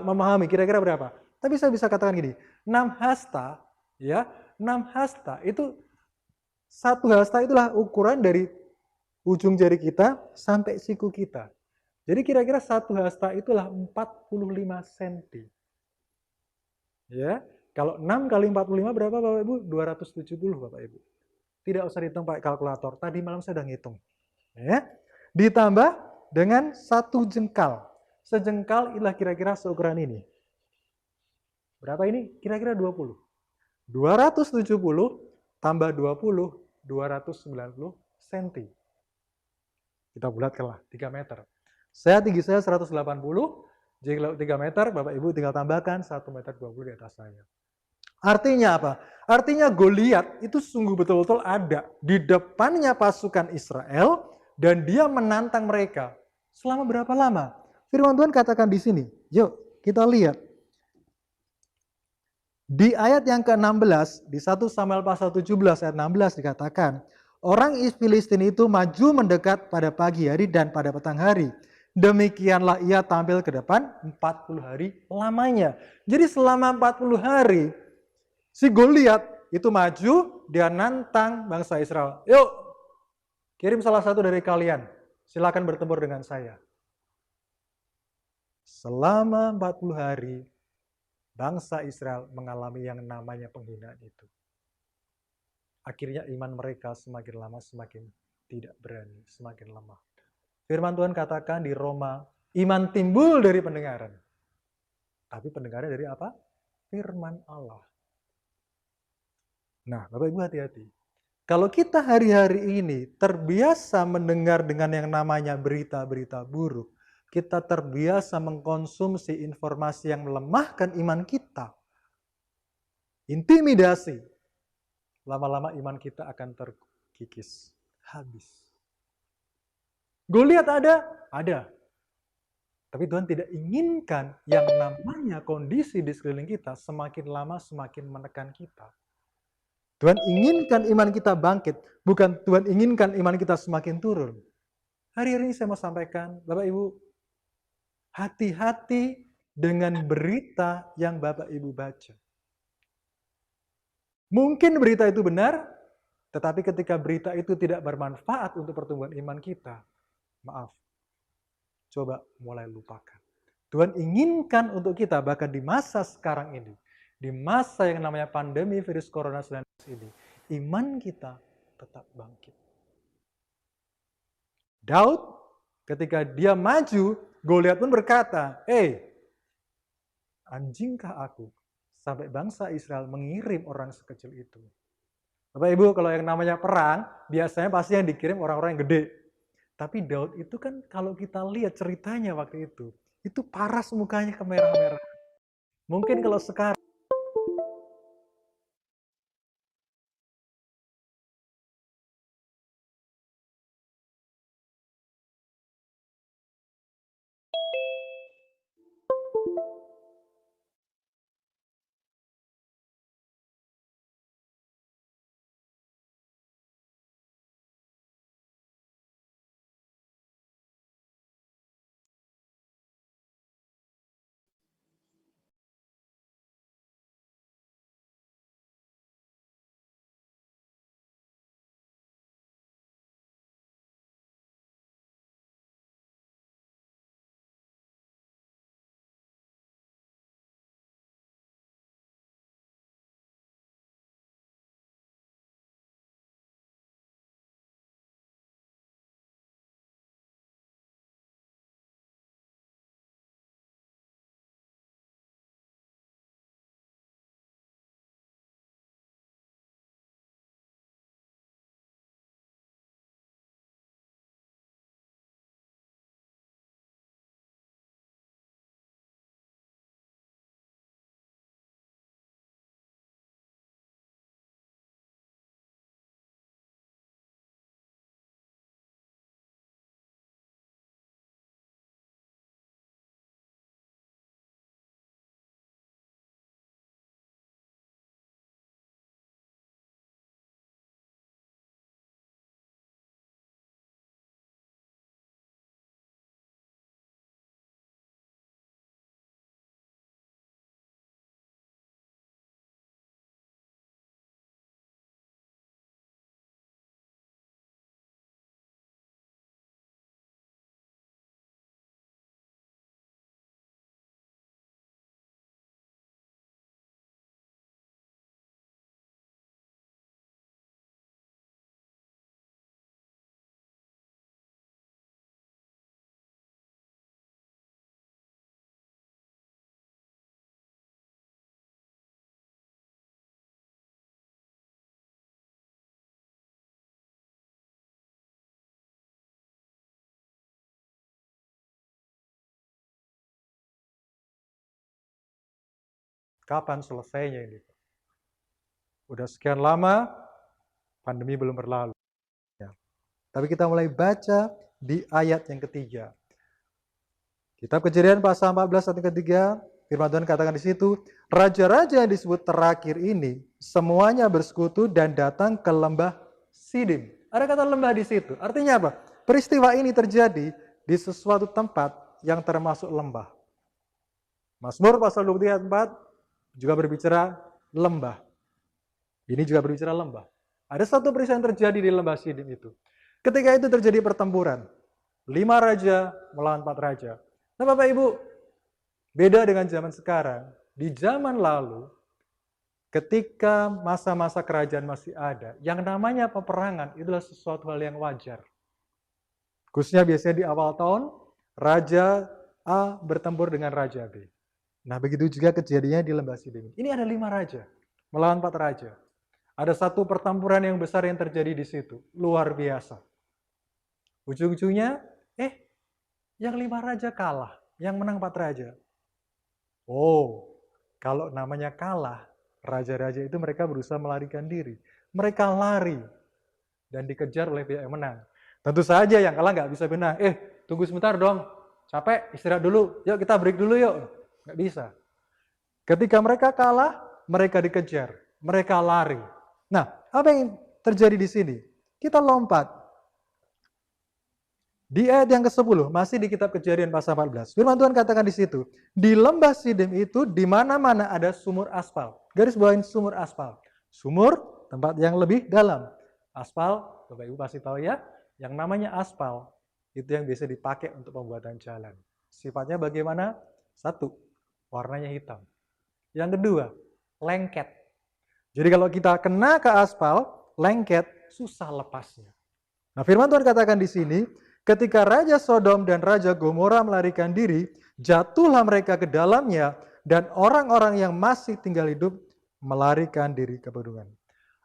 memahami kira-kira berapa. Tapi saya bisa katakan gini, 6 hasta, ya, 6 hasta itu, 1 hasta itulah ukuran dari ujung jari kita sampai siku kita. Jadi kira-kira 1 hasta itulah 45 cm. Ya, kalau 6 kali 45 berapa Bapak Ibu? 270 Bapak Ibu. Tidak usah dihitung pakai kalkulator. Tadi malam saya sudah ngitung. Ya. Ditambah dengan 1 jengkal. Sejengkal inilah kira-kira seukuran ini. Berapa ini? Kira-kira 20. 270 tambah 20, 290 cm. Kita bulatkanlah 3 meter. Tinggi saya 180, jadi kalau 3 meter, Bapak Ibu tinggal tambahkan 1,20 meter di atas saya. Artinya apa? Artinya Goliat itu sungguh betul-betul ada di depannya pasukan Israel dan dia menantang mereka. Selama berapa lama? Firman Tuhan katakan di sini. Yuk kita lihat. Di ayat yang ke-16, di 1 Samuel pasal 17 ayat 16 dikatakan, orang Filistin itu maju mendekat pada pagi hari dan pada petang hari. Demikianlah ia tampil ke depan 40 hari lamanya. Jadi selama 40 hari, si Goliat itu maju, dia nantang bangsa Israel. Yuk, kirim salah satu dari kalian, silakan bertempur dengan saya. Selama 40 hari, bangsa Israel mengalami yang namanya penghinaan itu. Akhirnya iman mereka semakin lama semakin tidak berani, semakin lemah. Firman Tuhan katakan di Roma, iman timbul dari pendengaran. Tapi pendengaran dari apa? Firman Allah. Nah, Bapak Ibu hati-hati. Kalau kita hari-hari ini terbiasa mendengar dengan yang namanya berita-berita buruk, kita terbiasa mengkonsumsi informasi yang melemahkan iman kita, intimidasi, lama-lama iman kita akan terkikis, habis. Goliat ada? Ada. Tapi Tuhan tidak inginkan yang namanya kondisi di sekeliling kita semakin lama semakin menekan kita. Tuhan inginkan iman kita bangkit, bukan Tuhan inginkan iman kita semakin turun. Hari-hari ini saya mau sampaikan, Bapak Ibu, hati-hati dengan berita yang Bapak Ibu baca. Mungkin berita itu benar, tetapi ketika berita itu tidak bermanfaat untuk pertumbuhan iman kita, maaf, coba mulai lupakan. Tuhan inginkan untuk kita, bahkan di masa sekarang ini, di masa yang namanya pandemi virus corona 19 ini, iman kita tetap bangkit. Daud ketika dia maju, Goliat pun berkata, anjingkah aku sampai bangsa Israel mengirim orang sekecil itu? Bapak Ibu, kalau yang namanya perang, biasanya pasti yang dikirim orang-orang yang gede. Tapi Daud itu kan kalau kita lihat ceritanya waktu itu paras mukanya kemerah-merah. Mungkin kalau sekarang Kapan selesainya ini? Udah sekian lama, pandemi belum berlalu. Ya. Tapi kita mulai baca di ayat yang ketiga. Kitab Kejadian pasal 14 ayat ketiga, firman Tuhan katakan di situ, raja-raja yang disebut terakhir ini semuanya bersekutu dan datang ke lembah Sidim. Ada kata lembah di situ. Artinya apa? Peristiwa ini terjadi di sesuatu tempat yang termasuk lembah. Mazmur pasal 23 ayat 4 juga berbicara lembah. Ini juga berbicara lembah. Ada satu peristiwa yang terjadi di lembah Sidim itu. Ketika itu terjadi pertempuran. 5 raja melawan 4 raja. Nah Bapak Ibu, beda dengan zaman sekarang. Di zaman lalu, ketika masa-masa kerajaan masih ada, yang namanya peperangan itulah sesuatu hal yang wajar. Khususnya biasanya di awal tahun, Raja A bertempur dengan Raja B. Nah begitu juga kejadiannya di lembah Sidim. Ini ada 5 raja melawan 4 raja. Ada satu pertempuran yang besar yang terjadi di situ. Luar biasa. Ujung-ujungnya, yang 5 raja kalah. Yang menang 4 raja. Oh, kalau namanya kalah, raja-raja itu mereka berusaha melarikan diri. Mereka lari dan dikejar oleh pihak yang menang. Tentu saja yang kalah nggak bisa menang. Tunggu sebentar dong. Capek, istirahat dulu. Yuk kita break dulu yuk. Nggak bisa. Ketika mereka kalah, mereka dikejar. Mereka lari. Nah, apa yang terjadi di sini? Kita lompat. Di ayat yang ke-10, masih di kitab Kejadian pasal 14. Firman Tuhan katakan di situ, di lembah Sidim itu di mana-mana ada sumur aspal. Garis bawahin sumur aspal. Sumur, tempat yang lebih dalam. Aspal, Bapak Ibu pasti tahu ya, yang namanya aspal itu yang biasa dipakai untuk pembuatan jalan. Sifatnya bagaimana? 1, warnanya hitam. Yang kedua, lengket. Jadi kalau kita kena ke aspal, lengket, susah lepasnya. Nah, firman Tuhan katakan di sini, ketika Raja Sodom dan Raja Gomora melarikan diri, jatuhlah mereka ke dalamnya, dan orang-orang yang masih tinggal hidup melarikan diri ke pegunungan.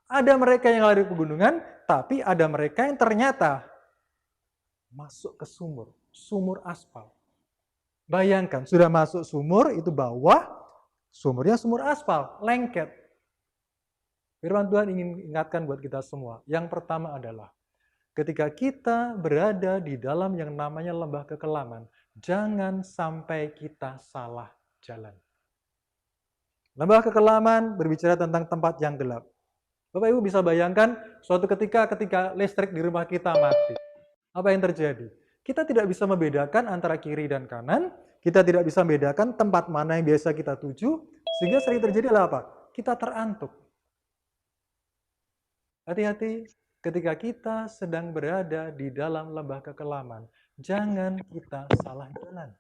Ada mereka yang lari ke pegunungan, tapi ada mereka yang ternyata masuk ke sumur, sumur aspal. Bayangkan, sudah masuk sumur, itu bawah, sumurnya sumur aspal, lengket. Firman Tuhan ingin ingatkan buat kita semua. Yang pertama adalah, ketika kita berada di dalam yang namanya lembah kekelaman, jangan sampai kita salah jalan. Lembah kekelaman berbicara tentang tempat yang gelap. Bapak Ibu bisa bayangkan, suatu ketika listrik di rumah kita mati. Apa yang terjadi? Kita tidak bisa membedakan antara kiri dan kanan, kita tidak bisa membedakan tempat mana yang biasa kita tuju, sehingga sering terjadi adalah apa? Kita terantuk. Hati-hati ketika kita sedang berada di dalam lembah kekelaman, jangan kita salah jalan.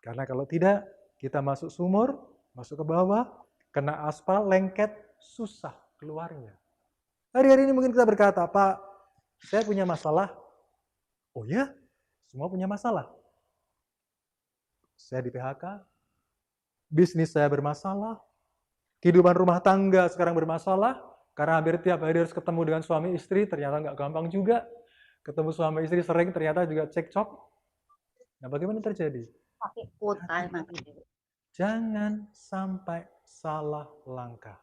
Karena kalau tidak, kita masuk sumur, masuk ke bawah, kena aspal, lengket, susah keluarnya. Hari-hari ini mungkin kita berkata, Pak, saya punya masalah. Oh ya, semua punya masalah. Saya di PHK, bisnis saya bermasalah, kehidupan rumah tangga sekarang bermasalah, karena hampir tiap hari harus ketemu dengan suami istri, ternyata nggak gampang juga. Ketemu suami istri sering, ternyata juga cekcok. Nah, bagaimana terjadi? Pakai kuota nanti. Jangan sampai salah langkah.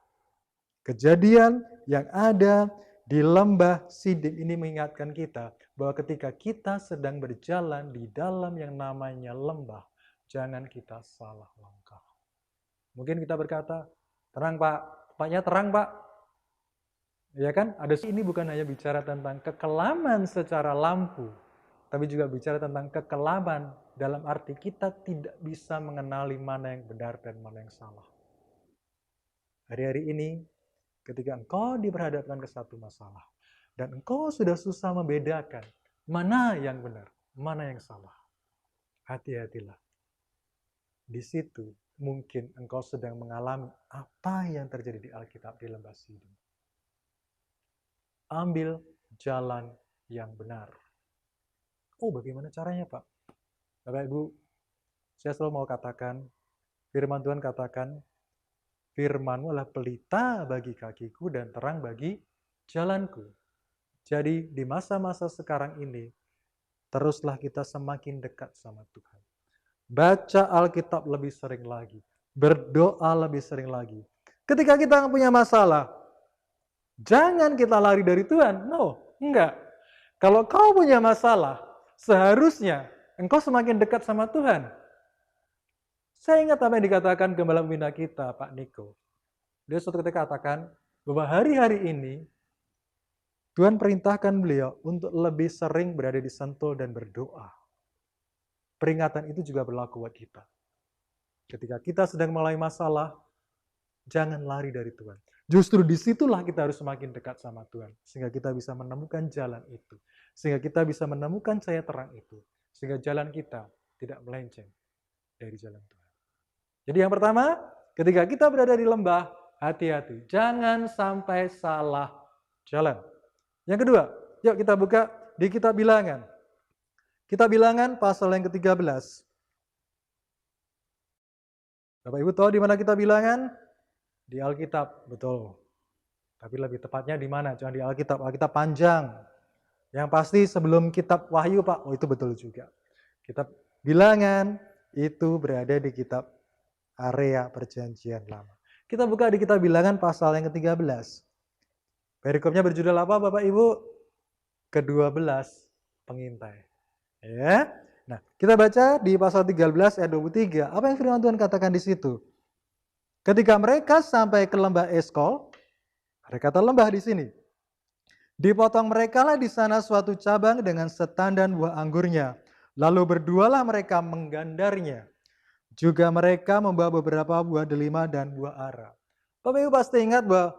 Kejadian yang ada di lembah Sidim ini mengingatkan kita bahwa ketika kita sedang berjalan di dalam yang namanya lembah, jangan kita salah langkah. Mungkin kita berkata, terang Pak, tempatnya terang Pak. Ya kan? Ini bukan hanya bicara tentang kekelaman secara lampu, tapi juga bicara tentang kekelaman dalam arti kita tidak bisa mengenali mana yang benar dan mana yang salah. Hari-hari ini, ketika engkau diperhadapkan ke satu masalah, dan engkau sudah susah membedakan mana yang benar, mana yang salah, hati-hatilah. Di situ mungkin engkau sedang mengalami apa yang terjadi di Alkitab di lembah Sidim. Ambil jalan yang benar. Oh, bagaimana caranya, Pak? Bapak Ibu, saya selalu mau katakan, firman Tuhan katakan, firman-Mu adalah pelita bagi kakiku dan terang bagi jalanku. Jadi di masa-masa sekarang ini, teruslah kita semakin dekat sama Tuhan. Baca Alkitab lebih sering lagi. berdoa lebih sering lagi. Ketika kita punya masalah, jangan kita lari dari Tuhan. No, enggak. Kalau kau punya masalah, seharusnya engkau semakin dekat sama Tuhan. Saya ingat apa yang dikatakan gembala pembina kita, Pak Niko. Dia suatu ketika katakan bahwa hari-hari ini Tuhan perintahkan beliau untuk lebih sering berada di Sentul dan berdoa. Peringatan itu juga berlaku buat kita. Ketika kita sedang mulai masalah, jangan lari dari Tuhan. Justru disitulah kita harus semakin dekat sama Tuhan. Sehingga kita bisa menemukan jalan itu. Sehingga kita bisa menemukan cahaya terang itu. Sehingga jalan kita tidak melenceng dari jalan Tuhan. Jadi yang pertama, ketika kita berada di lembah, hati-hati. Jangan sampai salah jalan. Yang kedua, yuk kita buka di kitab Bilangan. Kitab Bilangan pasal yang ke-13. Bapak Ibu tahu di mana kita Bilangan? Di Alkitab, betul. Tapi lebih tepatnya di mana? Jangan di Alkitab. Alkitab panjang. Yang pasti sebelum kitab Wahyu, Pak. Oh, itu betul juga. Kitab Bilangan itu berada di kitab area perjanjian lama. Kita buka di kitab Bilangan pasal yang ke-13. Perikopnya berjudul apa, Bapak Ibu? Ke-12 pengintai. Ya. Nah, kita baca di pasal 13 ayat 23. Apa yang firman Tuhan katakan di situ? Ketika mereka sampai ke lembah Eskol, ada kata lembah di sini. Dipotong merekalah di sana suatu cabang dengan setandan buah anggurnya. Lalu berdualah mereka menggandarnya. Juga mereka membawa beberapa buah delima dan buah ara. Bapak Ibu pasti ingat bahwa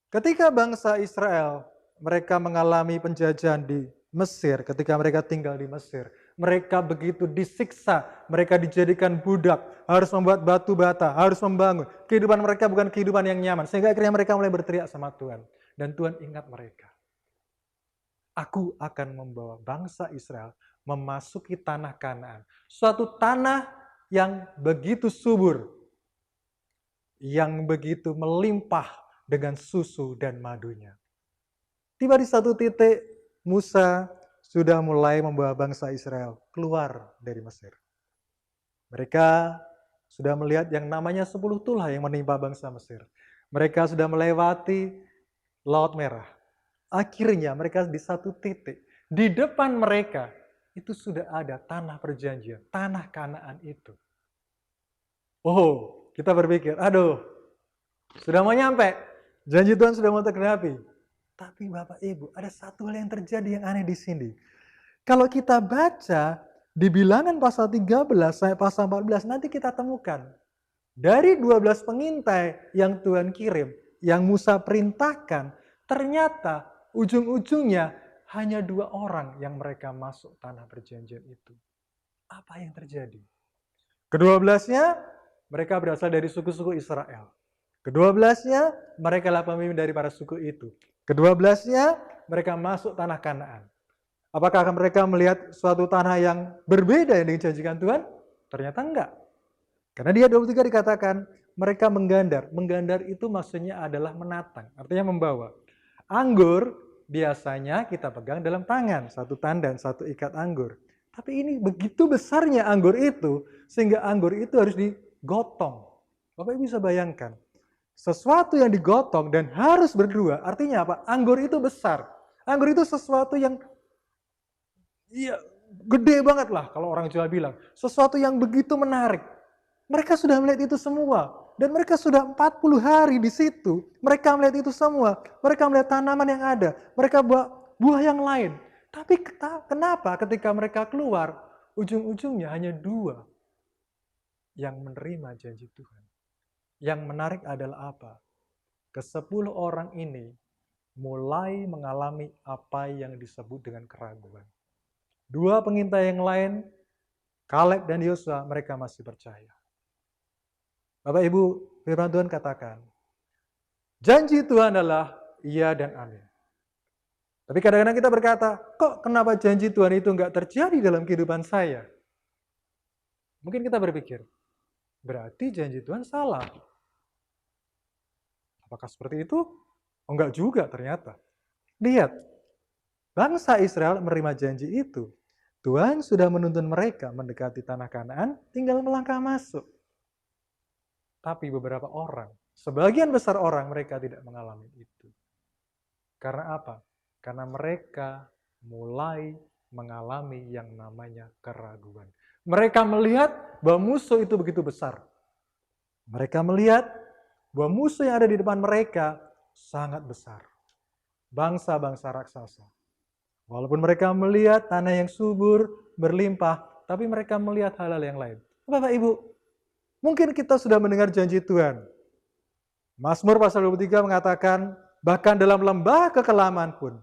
ketika bangsa Israel mereka mengalami penjajahan di Mesir, ketika mereka tinggal di Mesir, mereka begitu disiksa, mereka dijadikan budak, harus membuat batu bata, harus membangun. Kehidupan mereka bukan kehidupan yang nyaman, sehingga akhirnya mereka mulai berteriak sama Tuhan. Dan Tuhan ingat mereka. Aku akan membawa bangsa Israel memasuki tanah Kanaan. Suatu tanah yang begitu subur, yang begitu melimpah dengan susu dan madunya. Tiba di satu titik, Musa sudah mulai membawa bangsa Israel keluar dari Mesir. Mereka sudah melihat yang namanya 10 tulah yang menimpa bangsa Mesir. Mereka sudah melewati Laut Merah. Akhirnya mereka di satu titik. Di depan mereka itu sudah ada tanah perjanjian, tanah Kanaan itu. Oh, kita berpikir, aduh, sudah mau nyampe. Janji Tuhan sudah mau tergenapi. Tapi Bapak Ibu, ada satu hal yang terjadi yang aneh di sini. Kalau kita baca di Bilangan pasal 13 sampai pasal 14, nanti kita temukan. Dari 12 pengintai yang Tuhan kirim, yang Musa perintahkan, ternyata ujung-ujungnya hanya 2 orang yang mereka masuk tanah perjanjian itu. Apa yang terjadi? Ke-12-nya, mereka berasal dari suku-suku Israel. Ke-12-nya, mereka adalah pemimpin dari para suku itu. Ke-12-nya, mereka masuk tanah Kanaan. Apakah mereka melihat suatu tanah yang berbeda yang dijanjikan Tuhan? Ternyata enggak. Karena di ayat 23 dikatakan, mereka menggandar. Menggandar itu maksudnya adalah menatang, artinya membawa. Anggur biasanya kita pegang dalam tangan, satu tandan, satu ikat anggur. Tapi ini begitu besarnya anggur itu, sehingga anggur itu harus digotong. Bapak Ibu bisa bayangkan. Sesuatu yang digotong dan harus berdua, artinya apa? Anggur itu besar. Anggur itu sesuatu yang gede banget lah kalau orang Jawa bilang. Sesuatu yang begitu menarik. Mereka sudah melihat itu semua. Dan mereka sudah 40 hari di situ. Mereka melihat itu semua. Mereka melihat tanaman yang ada. Mereka buah yang lain. Tapi kenapa ketika mereka keluar, ujung-ujungnya hanya 2 yang menerima janji Tuhan. Yang menarik adalah apa? Ke-10 orang ini mulai mengalami apa yang disebut dengan keraguan. 2 pengintai yang lain, Kaleb dan Yosua, mereka masih percaya. Bapak Ibu, firman Tuhan katakan, janji Tuhan adalah iya dan amin. Tapi kadang-kadang kita berkata, kok kenapa janji Tuhan itu enggak terjadi dalam kehidupan saya? Mungkin kita berpikir, berarti janji Tuhan salah. Apakah seperti itu? Oh, enggak juga ternyata. Lihat, bangsa Israel menerima janji itu. Tuhan sudah menuntun mereka mendekati tanah Kanaan, tinggal melangkah masuk. Tapi beberapa orang, sebagian besar orang mereka tidak mengalami itu. Karena apa? Karena mereka mulai mengalami yang namanya keraguan. Mereka melihat bahwa musuh itu begitu besar. Mereka melihat bahwa musuh yang ada di depan mereka sangat besar. Bangsa-bangsa raksasa. Walaupun mereka melihat tanah yang subur, berlimpah, tapi mereka melihat hal-hal yang lain. Bapak Ibu, mungkin kita sudah mendengar janji Tuhan. Mazmur pasal 23 mengatakan, bahkan dalam lembah kekelaman pun,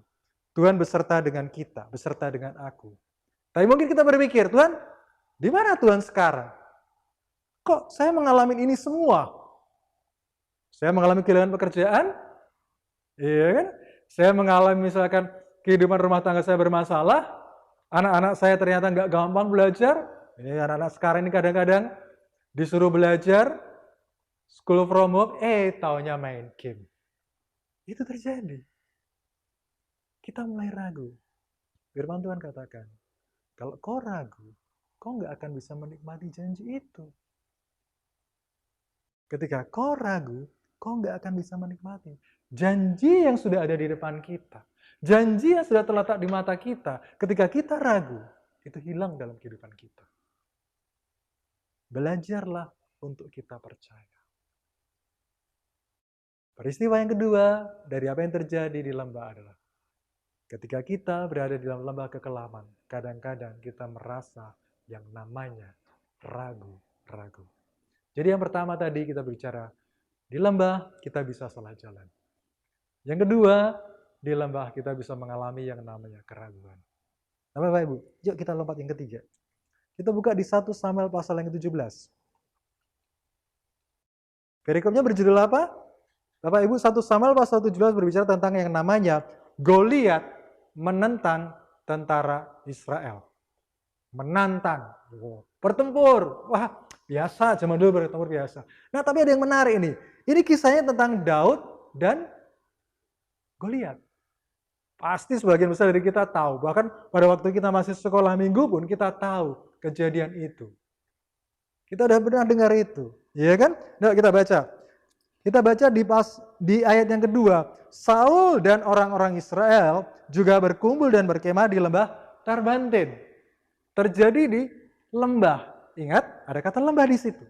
Tuhan beserta dengan kita, beserta dengan aku. Tapi mungkin kita berpikir, Tuhan, di mana Tuhan sekarang? Kok saya mengalami ini semua? Saya mengalami kehilangan pekerjaan, iya kan? Saya mengalami misalkan kehidupan rumah tangga saya bermasalah, anak-anak saya ternyata nggak gampang belajar. Ini anak-anak sekarang ini kadang-kadang disuruh belajar, school from home, taunya main game. Itu terjadi. Kita mulai ragu. Firman Tuhan katakan, kalau kau ragu, kau nggak akan bisa menikmati janji itu. Ketika kau ragu, kau nggak akan bisa menikmati janji yang sudah ada di depan kita. Janji yang sudah terletak di mata kita. Ketika kita ragu, itu hilang dalam kehidupan kita. Belajarlah untuk kita percaya. Peristiwa yang kedua dari apa yang terjadi di lembah adalah ketika kita berada di dalam lembah kekelaman, kadang-kadang kita merasa yang namanya ragu-ragu. Jadi yang pertama tadi kita bicara, di lembah kita bisa salah jalan. Yang kedua, di lembah kita bisa mengalami yang namanya keraguan. Nah, Bapak Ibu, yuk kita lompat yang ketiga. Kita buka di 1 Samuel pasal yang ke-17. Perikopnya berjudul apa? Bapak Ibu, 1 Samuel pasal 17 berbicara tentang yang namanya Goliat menentang tentara Israel. Menantang. Bertempur. Wah, biasa, zaman dulu bertempur biasa. Nah, tapi ada yang menarik ini. Ini kisahnya tentang Daud dan Goliat. Pasti sebagian besar dari kita tahu. Bahkan pada waktu kita masih sekolah minggu pun kita tahu kejadian itu. Kita udah pernah dengar itu. Iya kan? Nah, kita baca. Kita baca di ayat yang kedua. Saul dan orang-orang Israel juga berkumpul dan berkemah di lembah Tarbantin. Terjadi di lembah. Ingat, ada kata lembah di situ.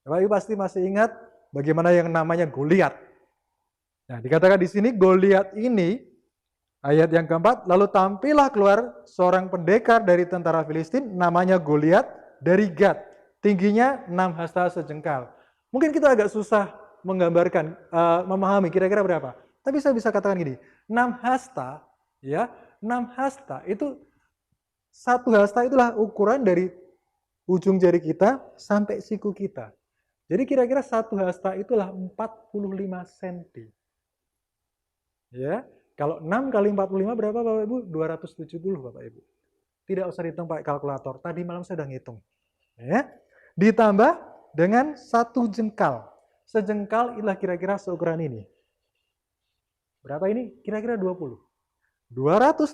Bapak Ibu pasti masih ingat bagaimana yang namanya Goliat. Nah, dikatakan di sini Goliat ini, ayat yang keempat, lalu tampillah keluar seorang pendekar dari tentara Filistin, namanya Goliat dari Gad. Tingginya 6 hasta sejengkal. Mungkin kita agak susah menggambarkan, memahami kira-kira berapa. Tapi saya bisa katakan gini, 6 hasta, ya, 6 hasta itu, 1 hasta itulah ukuran dari ujung jari kita sampai siku kita. Jadi kira-kira 1 hasta itulah 45 cm. Ya, kalau 6 kali 45 berapa Bapak Ibu? 270 Bapak Ibu. Tidak usah dihitung pakai kalkulator. Tadi malam saya sudah ngitung. Ya. Ditambah dengan 1 jengkal. Sejengkal itulah kira-kira seukuran ini. Berapa ini? Kira-kira 20. 270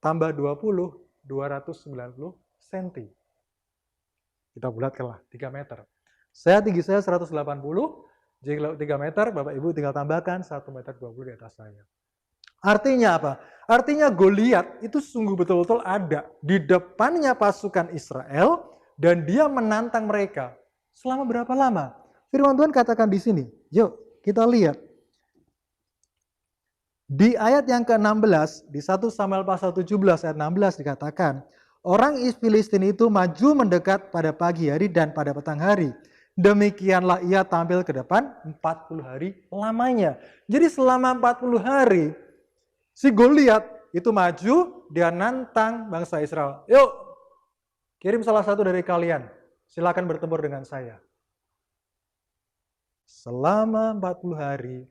tambah 20, 290 cm. Kita bulatkanlah 3 meter. Tinggi saya 180. Jadi kalau 3 meter, Bapak Ibu tinggal tambahkan 1,20 meter di atas saya. Artinya apa? Artinya Goliat itu sungguh betul-betul ada di depannya pasukan Israel dan dia menantang mereka. Selama berapa lama? Firman Tuhan katakan di sini. Yuk kita lihat. Di ayat yang ke-16, di 1 Samuel pasal 17 ayat 16 dikatakan, orang Filistin itu maju mendekat pada pagi hari dan pada petang hari. Demikianlah ia tampil ke depan 40 hari lamanya. Jadi selama 40 hari, si Goliat itu maju, dia nantang bangsa Israel. Yuk, kirim salah satu dari kalian, silakan bertempur dengan saya. Selama 40 hari,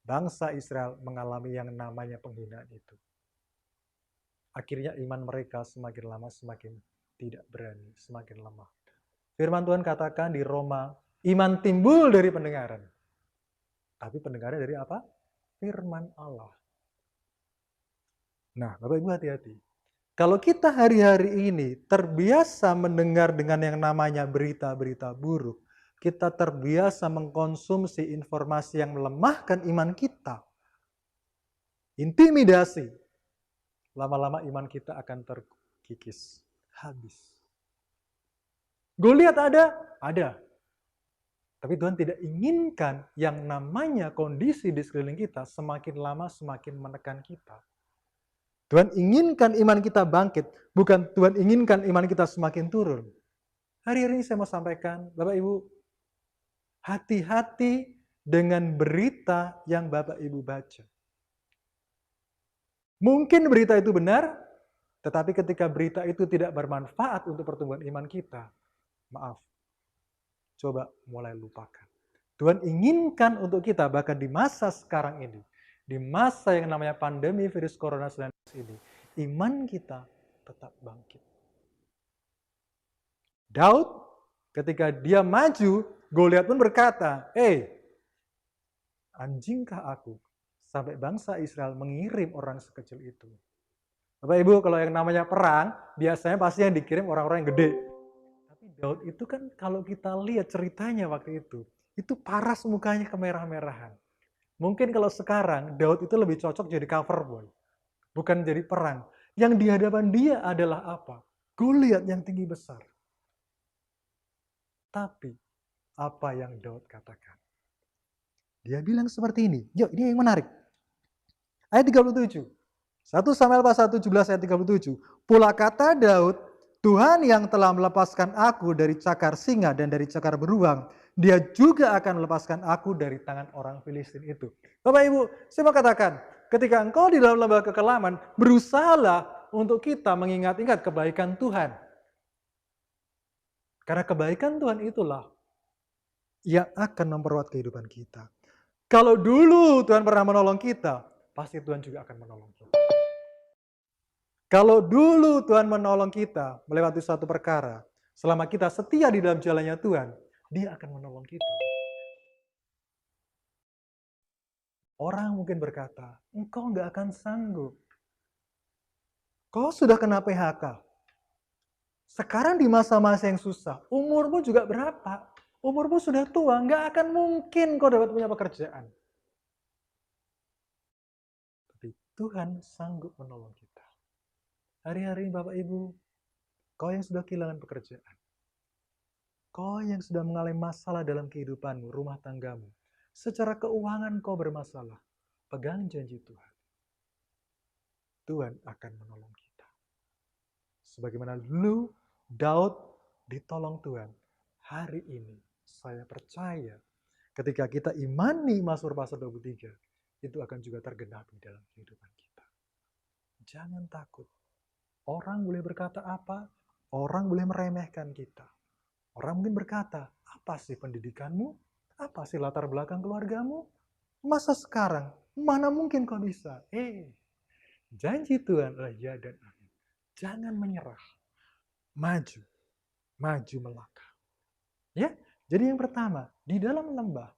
bangsa Israel mengalami yang namanya penghinaan itu. Akhirnya iman mereka semakin lama semakin tidak berani, semakin lemah. Firman Tuhan katakan di Roma, iman timbul dari pendengaran. Tapi pendengaran dari apa? Firman Allah. Nah, Bapak Ibu hati-hati. Kalau kita hari-hari ini terbiasa mendengar dengan yang namanya berita-berita buruk, kita terbiasa mengkonsumsi informasi yang melemahkan iman kita, intimidasi, lama-lama iman kita akan terkikis, habis. Goliat ada? Ada. Tapi Tuhan tidak inginkan yang namanya kondisi di sekeliling kita semakin lama semakin menekan kita. Tuhan inginkan iman kita bangkit, bukan Tuhan inginkan iman kita semakin turun. Hari-hari ini saya mau sampaikan, Bapak Ibu, hati-hati dengan berita yang Bapak Ibu baca. Mungkin berita itu benar, tetapi ketika berita itu tidak bermanfaat untuk pertumbuhan iman kita, maaf, coba mulai lupakan. Tuhan inginkan untuk kita, bahkan di masa sekarang ini, di masa yang namanya pandemi virus corona 19 ini, iman kita tetap bangkit. Daud ketika dia maju, Goliat pun berkata, anjingkah aku sampai bangsa Israel mengirim orang sekecil itu? Bapak Ibu, kalau yang namanya perang, biasanya pasti yang dikirim orang-orang yang gede. Tapi Daud itu kan kalau kita lihat ceritanya waktu itu paras mukanya kemerah-merahan. Mungkin kalau sekarang, Daud itu lebih cocok jadi cover boy. Bukan jadi perang. Yang di hadapan dia adalah apa? Goliat yang tinggi besar. Tapi, apa yang Daud katakan? Dia bilang seperti ini. Yuk, ini yang menarik. Ayat 37. 1 Samuel pasal 17 ayat 37. Pula kata Daud, Tuhan yang telah melepaskan aku dari cakar singa dan dari cakar beruang, Dia juga akan melepaskan aku dari tangan orang Filistin itu. Bapak Ibu, saya mau katakan, ketika engkau di dalam lembah kekelaman, berusahalah untuk kita mengingat-ingat kebaikan Tuhan. Karena kebaikan Tuhan itulah yang akan memperkuat kehidupan kita. Kalau dulu Tuhan pernah menolong kita, pasti Tuhan juga akan menolong kita. Kalau dulu Tuhan menolong kita melewati suatu perkara, selama kita setia di dalam jalannya Tuhan, Dia akan menolong kita. Orang mungkin berkata, engkau nggak akan sanggup. Kau sudah kena PHK. Sekarang di masa-masa yang susah, umurmu juga berapa? Umurmu sudah tua, nggak akan mungkin kau dapat punya pekerjaan. Tapi Tuhan sanggup menolong kita. Hari-hari Bapak Ibu, kau yang sudah kehilangan pekerjaan, kau yang sudah mengalami masalah dalam kehidupanmu, rumah tanggamu, secara keuangan kau bermasalah, pegang janji Tuhan. Tuhan akan menolong kita. Sebagaimana dulu Daud ditolong Tuhan, hari ini saya percaya ketika kita imani Mazmur pasal 23, itu akan juga tergenapi dalam kehidupan kita. Jangan takut. Orang boleh berkata apa? Orang boleh meremehkan kita. Orang mungkin berkata, apa sih pendidikanmu? Apa sih latar belakang keluargamu? Masa sekarang? Mana mungkin kau bisa? Janji Tuhan adalah ya dan amin. Jangan menyerah. Maju. Maju melangkah. Ya, jadi yang pertama, di dalam lembah,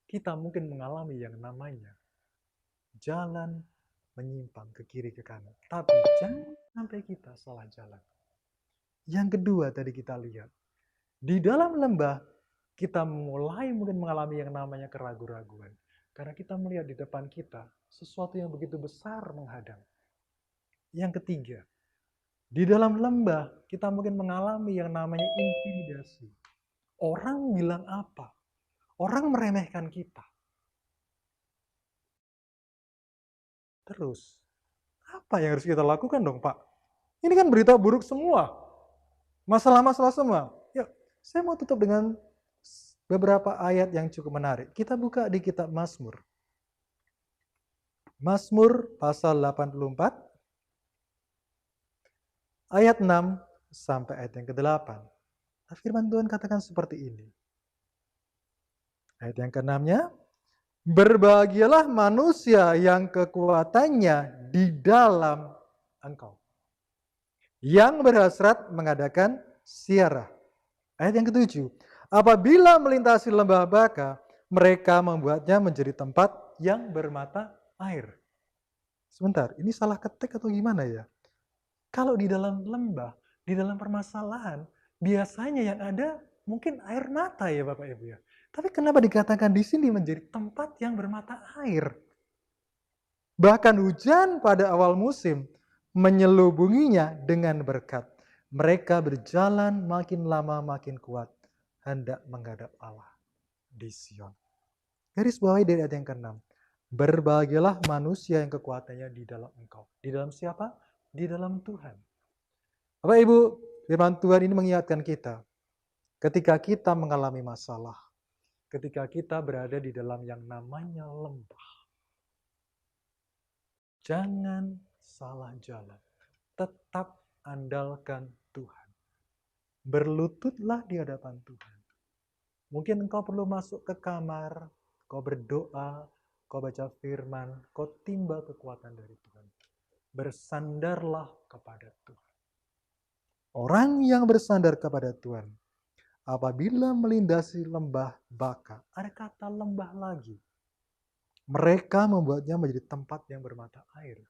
kita mungkin mengalami yang namanya jalan menyimpang ke kiri ke kanan. Tapi jangan sampai kita salah jalan. Yang kedua tadi kita lihat, di dalam lembah kita mulai mungkin mengalami yang namanya keraguan-raguan. Karena kita melihat di depan kita sesuatu yang begitu besar menghadang. Yang ketiga, di dalam lembah kita mungkin mengalami yang namanya intimidasi. Orang bilang apa? Orang meremehkan kita. Terus, apa yang harus kita lakukan dong Pak? Ini kan berita buruk semua. Masalah-masalah semua. Yuk, saya mau tutup dengan beberapa ayat yang cukup menarik. Kita buka di kitab Mazmur. Mazmur pasal 84, ayat 6 sampai ayat yang ke-8. Firman Tuhan katakan seperti ini. Ayat yang ke-6-nya, berbahagialah manusia yang kekuatannya di dalam Engkau, yang berhasrat mengadakan ziarah. Ayat yang ke-7, apabila melintasi lembah baka, mereka membuatnya menjadi tempat yang bermata air. Sebentar, ini salah ketik atau gimana ya? Kalau di dalam lembah, di dalam permasalahan, biasanya yang ada mungkin air mata ya Bapak Ibu ya. Tapi kenapa dikatakan di sini menjadi tempat yang bermata air? Bahkan hujan pada awal musim menyelubunginya dengan berkat. Mereka berjalan makin lama makin kuat, hendak menghadap Allah di Sion. Garis bawahi dari ayat yang ke-6. Berbahagialah manusia yang kekuatannya di dalam engkau. Di dalam siapa? Di dalam Tuhan. Bapak Ibu, firman Tuhan ini mengingatkan kita, ketika kita mengalami masalah, ketika kita berada di dalam yang namanya lembah, jangan salah jalan. Tetap andalkan Tuhan. Berlututlah di hadapan Tuhan. Mungkin engkau perlu masuk ke kamar, kau berdoa, kau baca firman, kau timba kekuatan dari Tuhan. Bersandarlah kepada Tuhan. Orang yang bersandar kepada Tuhan, apabila melintasi lembah baka, ada kata lembah lagi. Mereka membuatnya menjadi tempat yang bermata air.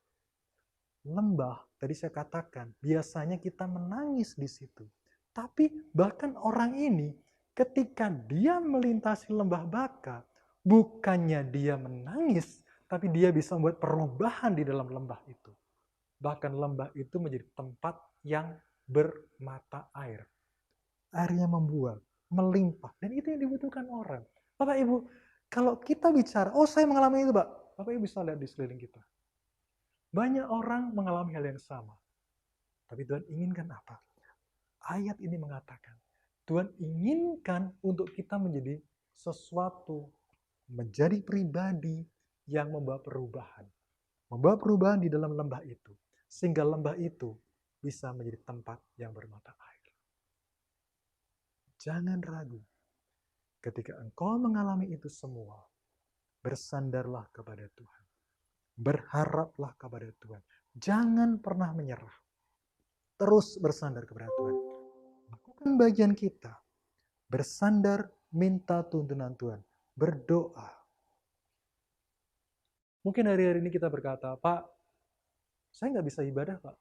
Lembah, tadi saya katakan, biasanya kita menangis di situ. Tapi bahkan orang ini, ketika dia melintasi lembah baka, bukannya dia menangis, tapi dia bisa membuat perubahan di dalam lembah itu. Bahkan lembah itu menjadi tempat yang bermata air. Airnya membuah, melimpah. Dan itu yang dibutuhkan orang. Bapak Ibu, kalau kita bicara, oh saya mengalami itu Pak. Bapak Ibu bisa lihat di sekeliling kita. Banyak orang mengalami hal yang sama. Tapi Tuhan inginkan apa? Ayat ini mengatakan, Tuhan inginkan untuk kita menjadi sesuatu, menjadi pribadi yang membawa perubahan. Membawa perubahan di dalam lembah itu. Sehingga lembah itu bisa menjadi tempat yang bermata air. Jangan ragu. Ketika engkau mengalami itu semua, bersandarlah kepada Tuhan. Berharaplah kepada Tuhan. Jangan pernah menyerah. Terus bersandar kepada Tuhan. Lakukan bagian kita. Bersandar, minta tuntunan Tuhan. Berdoa. Mungkin hari-hari ini kita berkata, Pak, saya nggak bisa ibadah, Pak.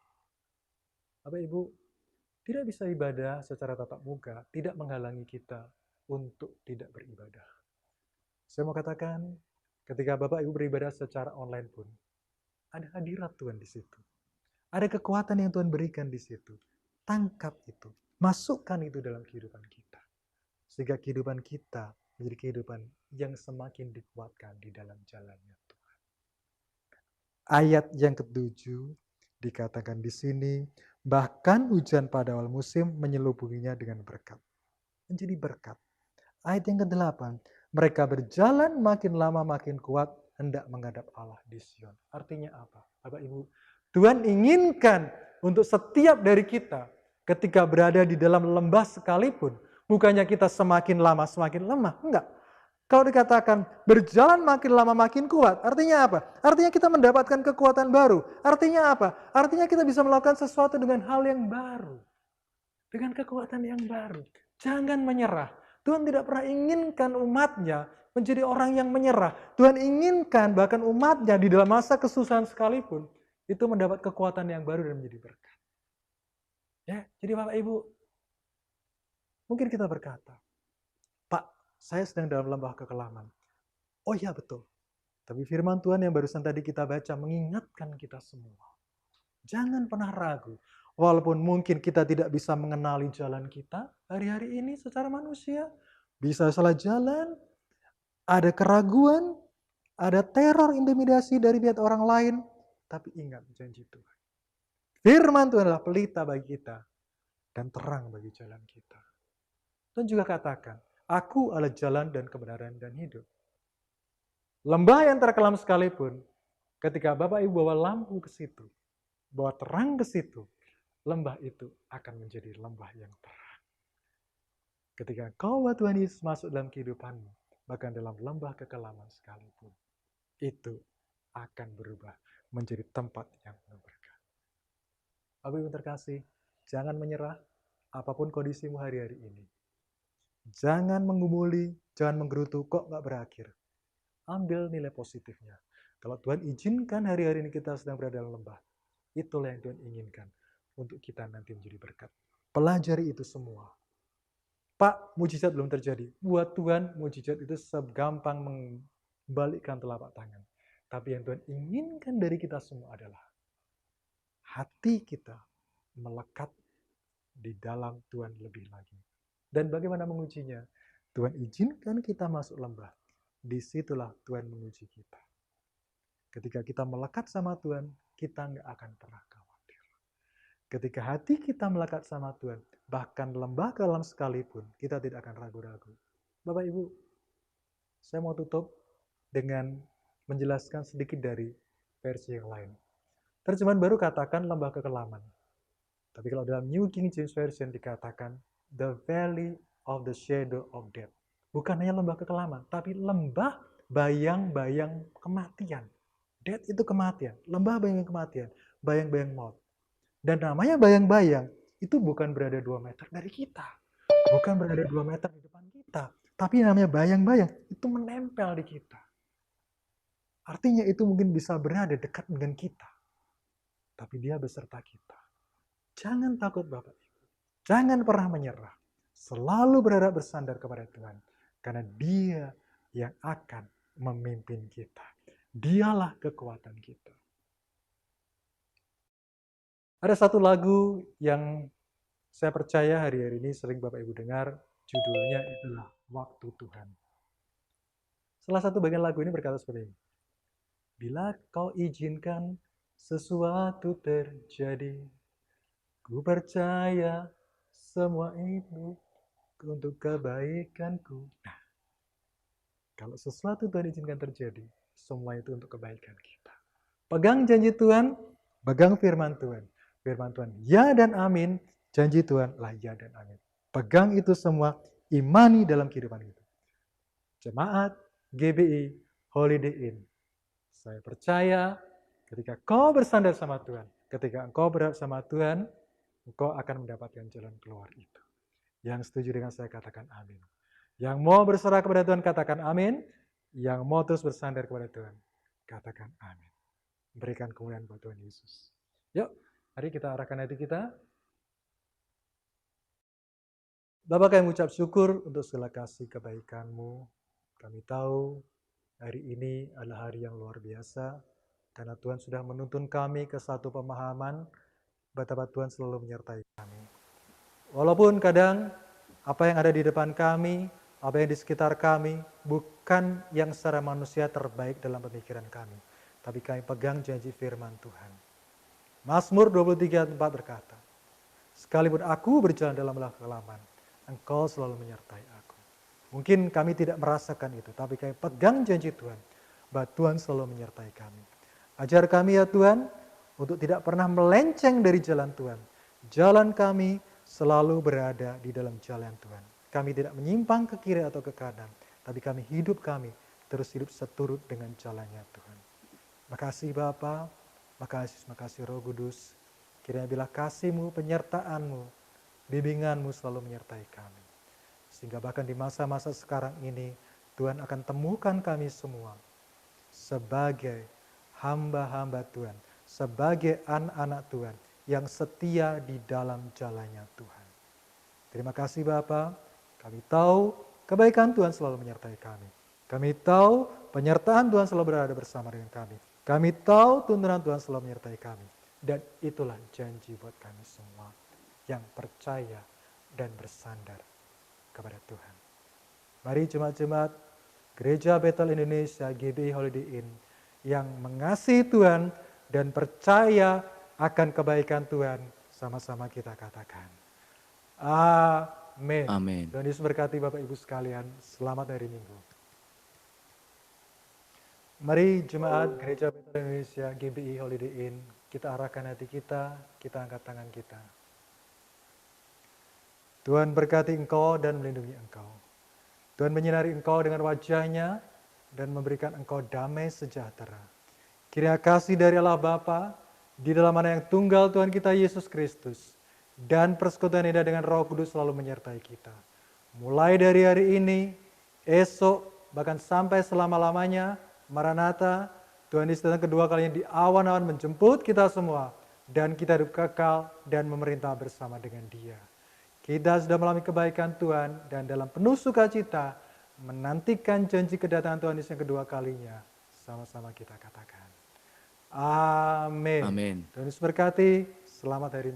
Bapak Ibu, tidak bisa ibadah secara tatap muka, tidak menghalangi kita untuk tidak beribadah. Saya mau katakan, ketika Bapak Ibu beribadah secara online pun, ada hadirat Tuhan di situ. Ada kekuatan yang Tuhan berikan di situ. Tangkap itu, masukkan itu dalam kehidupan kita. Sehingga kehidupan kita menjadi kehidupan yang semakin dikuatkan di dalam jalannya Tuhan. Ayat yang ke-7 dikatakan di sini, bahkan hujan pada awal musim menyelubunginya dengan berkat. Menjadi berkat. Ayat yang ke-8, mereka berjalan makin lama makin kuat, hendak menghadap Allah di Sion. Artinya apa? Bapak Ibu, Tuhan inginkan untuk setiap dari kita, ketika berada di dalam lembah sekalipun, bukannya kita semakin lama semakin lemah, enggak. Kalau dikatakan berjalan makin lama makin kuat, artinya apa? Artinya kita mendapatkan kekuatan baru. Artinya apa? Artinya kita bisa melakukan sesuatu dengan hal yang baru. Dengan kekuatan yang baru. Jangan menyerah. Tuhan tidak pernah inginkan umatnya menjadi orang yang menyerah. Tuhan inginkan bahkan umatnya di dalam masa kesusahan sekalipun, itu mendapat kekuatan yang baru dan menjadi berkat. Ya, jadi Bapak Ibu, mungkin kita berkata, saya sedang dalam lembah kekelaman. Oh iya betul. Tapi firman Tuhan yang barusan tadi kita baca mengingatkan kita semua. Jangan pernah ragu. Walaupun mungkin kita tidak bisa mengenali jalan kita hari-hari ini secara manusia. Bisa salah jalan. Ada keraguan. Ada teror intimidasi dari pihak orang lain. Tapi ingat janji Tuhan. Firman Tuhan adalah pelita bagi kita. Dan terang bagi jalan kita. Tuhan juga katakan, Aku adalah jalan dan kebenaran dan hidup. Lembah yang terkelam sekalipun, ketika Bapak Ibu bawa lampu ke situ, bawa terang ke situ, lembah itu akan menjadi lembah yang terang. Ketika kau bawa Tuhan Yesus masuk dalam kehidupanmu, bahkan dalam lembah kekelaman sekalipun, itu akan berubah menjadi tempat yang penuh berkah. Bapak Ibu terkasih, jangan menyerah apapun kondisimu hari-hari ini. Jangan menggumuli, jangan menggerutu, kok nggak berakhir. Ambil nilai positifnya. Kalau Tuhan izinkan hari-hari ini kita sedang berada dalam lembah, itulah yang Tuhan inginkan untuk kita nanti menjadi berkat. Pelajari itu semua. Pak, mujizat belum terjadi. Buat Tuhan, mujizat itu segampang membalikkan telapak tangan. Tapi yang Tuhan inginkan dari kita semua adalah hati kita melekat di dalam Tuhan lebih lagi. Dan bagaimana mengujinya? Tuhan izinkan kita masuk lembah. Disitulah Tuhan menguji kita. Ketika kita melekat sama Tuhan, kita nggak akan pernah khawatir. Ketika hati kita melekat sama Tuhan, bahkan lembah kelam sekalipun, kita tidak akan ragu-ragu. Bapak Ibu, saya mau tutup dengan menjelaskan sedikit dari versi yang lain. Terjemahan baru katakan lembah kekelaman. Tapi kalau dalam New King James Version dikatakan the valley of the shadow of death. Bukan hanya lembah kekelaman, tapi lembah bayang-bayang kematian. Death itu kematian, lembah bayang kematian, bayang-bayang maut. Dan namanya bayang-bayang itu bukan berada 2 meter dari kita. Bukan berada 2 meter di depan kita. Tapi namanya bayang-bayang itu menempel di kita. Artinya itu mungkin bisa berada dekat dengan kita. Tapi dia beserta kita. Jangan takut Bapak Ibu. Jangan pernah menyerah. Selalu berharap bersandar kepada Tuhan. Karena dia yang akan memimpin kita. Dialah kekuatan kita. Ada satu lagu yang saya percaya hari-hari ini sering Bapak Ibu dengar. Judulnya itulah Waktu Tuhan. Salah satu bagian lagu ini berkata seperti ini. Bila kau izinkan sesuatu terjadi, ku percaya semua itu untuk kebaikanku. Nah, kalau sesuatu Tuhan izinkan terjadi, semua itu untuk kebaikan kita. Pegang janji Tuhan, pegang firman Tuhan. Firman Tuhan, ya dan amin. Janji Tuhan lah ya dan amin. Pegang itu semua, imani dalam kehidupan itu. Jemaat GBI Holiday Inn. Saya percaya ketika kau bersandar sama Tuhan, ketika engkau berharap sama Tuhan, engkau akan mendapatkan jalan keluar itu. Yang setuju dengan saya katakan amin. Yang mau berserah kepada Tuhan katakan amin. Yang mau terus bersandar kepada Tuhan katakan amin. Berikan kemuliaan buat Tuhan Yesus. Yuk, mari kita arahkan hati kita. Bapa, kami mengucap syukur untuk segala kasih kebaikan-Mu. Kami tahu hari ini adalah hari yang luar biasa. Karena Tuhan sudah menuntun kami ke satu pemahaman betapa Tuhan selalu menyertai kami. Walaupun kadang apa yang ada di depan kami, apa yang di sekitar kami, bukan yang secara manusia terbaik dalam pemikiran kami. Tapi kami pegang janji firman Tuhan. Mazmur 23:4 berkata, sekalipun aku berjalan dalam lembah kekelaman, Engkau selalu menyertai aku. Mungkin kami tidak merasakan itu, tapi kami pegang janji Tuhan, bahwa Tuhan selalu menyertai kami. Ajar kami ya Tuhan, untuk tidak pernah melenceng dari jalan Tuhan. Jalan kami selalu berada di dalam jalan Tuhan. Kami tidak menyimpang ke kiri atau ke kanan, tapi kami terus hidup seturut dengan jalannya Tuhan. Makasih Bapa, makasih Roh Kudus. Kiranya bila kasih-Mu, penyertaan-Mu, bimbingan-Mu selalu menyertai kami. Sehingga bahkan di masa-masa sekarang ini, Tuhan akan temukan kami semua sebagai hamba-hamba Tuhan, sebagai anak-anak Tuhan yang setia di dalam jalannya Tuhan. Terima kasih Bapa. Kami tahu kebaikan Tuhan selalu menyertai kami. Kami tahu penyertaan Tuhan selalu berada bersama dengan kami. Kami tahu tuntunan Tuhan selalu menyertai kami. Dan itulah janji buat kami semua yang percaya dan bersandar kepada Tuhan. Mari jemaat-jemaat Gereja Bethel Indonesia GBI Holiday Inn yang mengasihi Tuhan dan percaya akan kebaikan Tuhan, sama-sama kita katakan amin. Amin. Tuhan Yesus berkati Bapak Ibu sekalian. Selamat hari Minggu. Mari jemaat Gereja Bethel Indonesia GBI Holiday Inn, kita arahkan hati kita angkat tangan kita. Tuhan berkati engkau dan melindungi engkau. Tuhan menyinari engkau dengan wajah-Nya dan memberikan engkau damai sejahtera. Kiranya kasih dari Allah Bapa, di dalam mana yang tunggal Tuhan kita Yesus Kristus, dan persekutuan indah dengan Roh Kudus selalu menyertai kita. Mulai dari hari ini, esok, bahkan sampai selama-lamanya, Maranatha, Tuhan Yesus datang kedua kalinya di awan-awan menjemput kita semua, dan kita hidup kekal dan memerintah bersama dengan Dia. kita sudah mengalami kebaikan Tuhan dan dalam penuh sukacita menantikan janji kedatangan Tuhan Yesus yang kedua kalinya. Sama-sama kita katakan. Amin. Amin. Tuhan Yesus berkati. Selamat hari ini.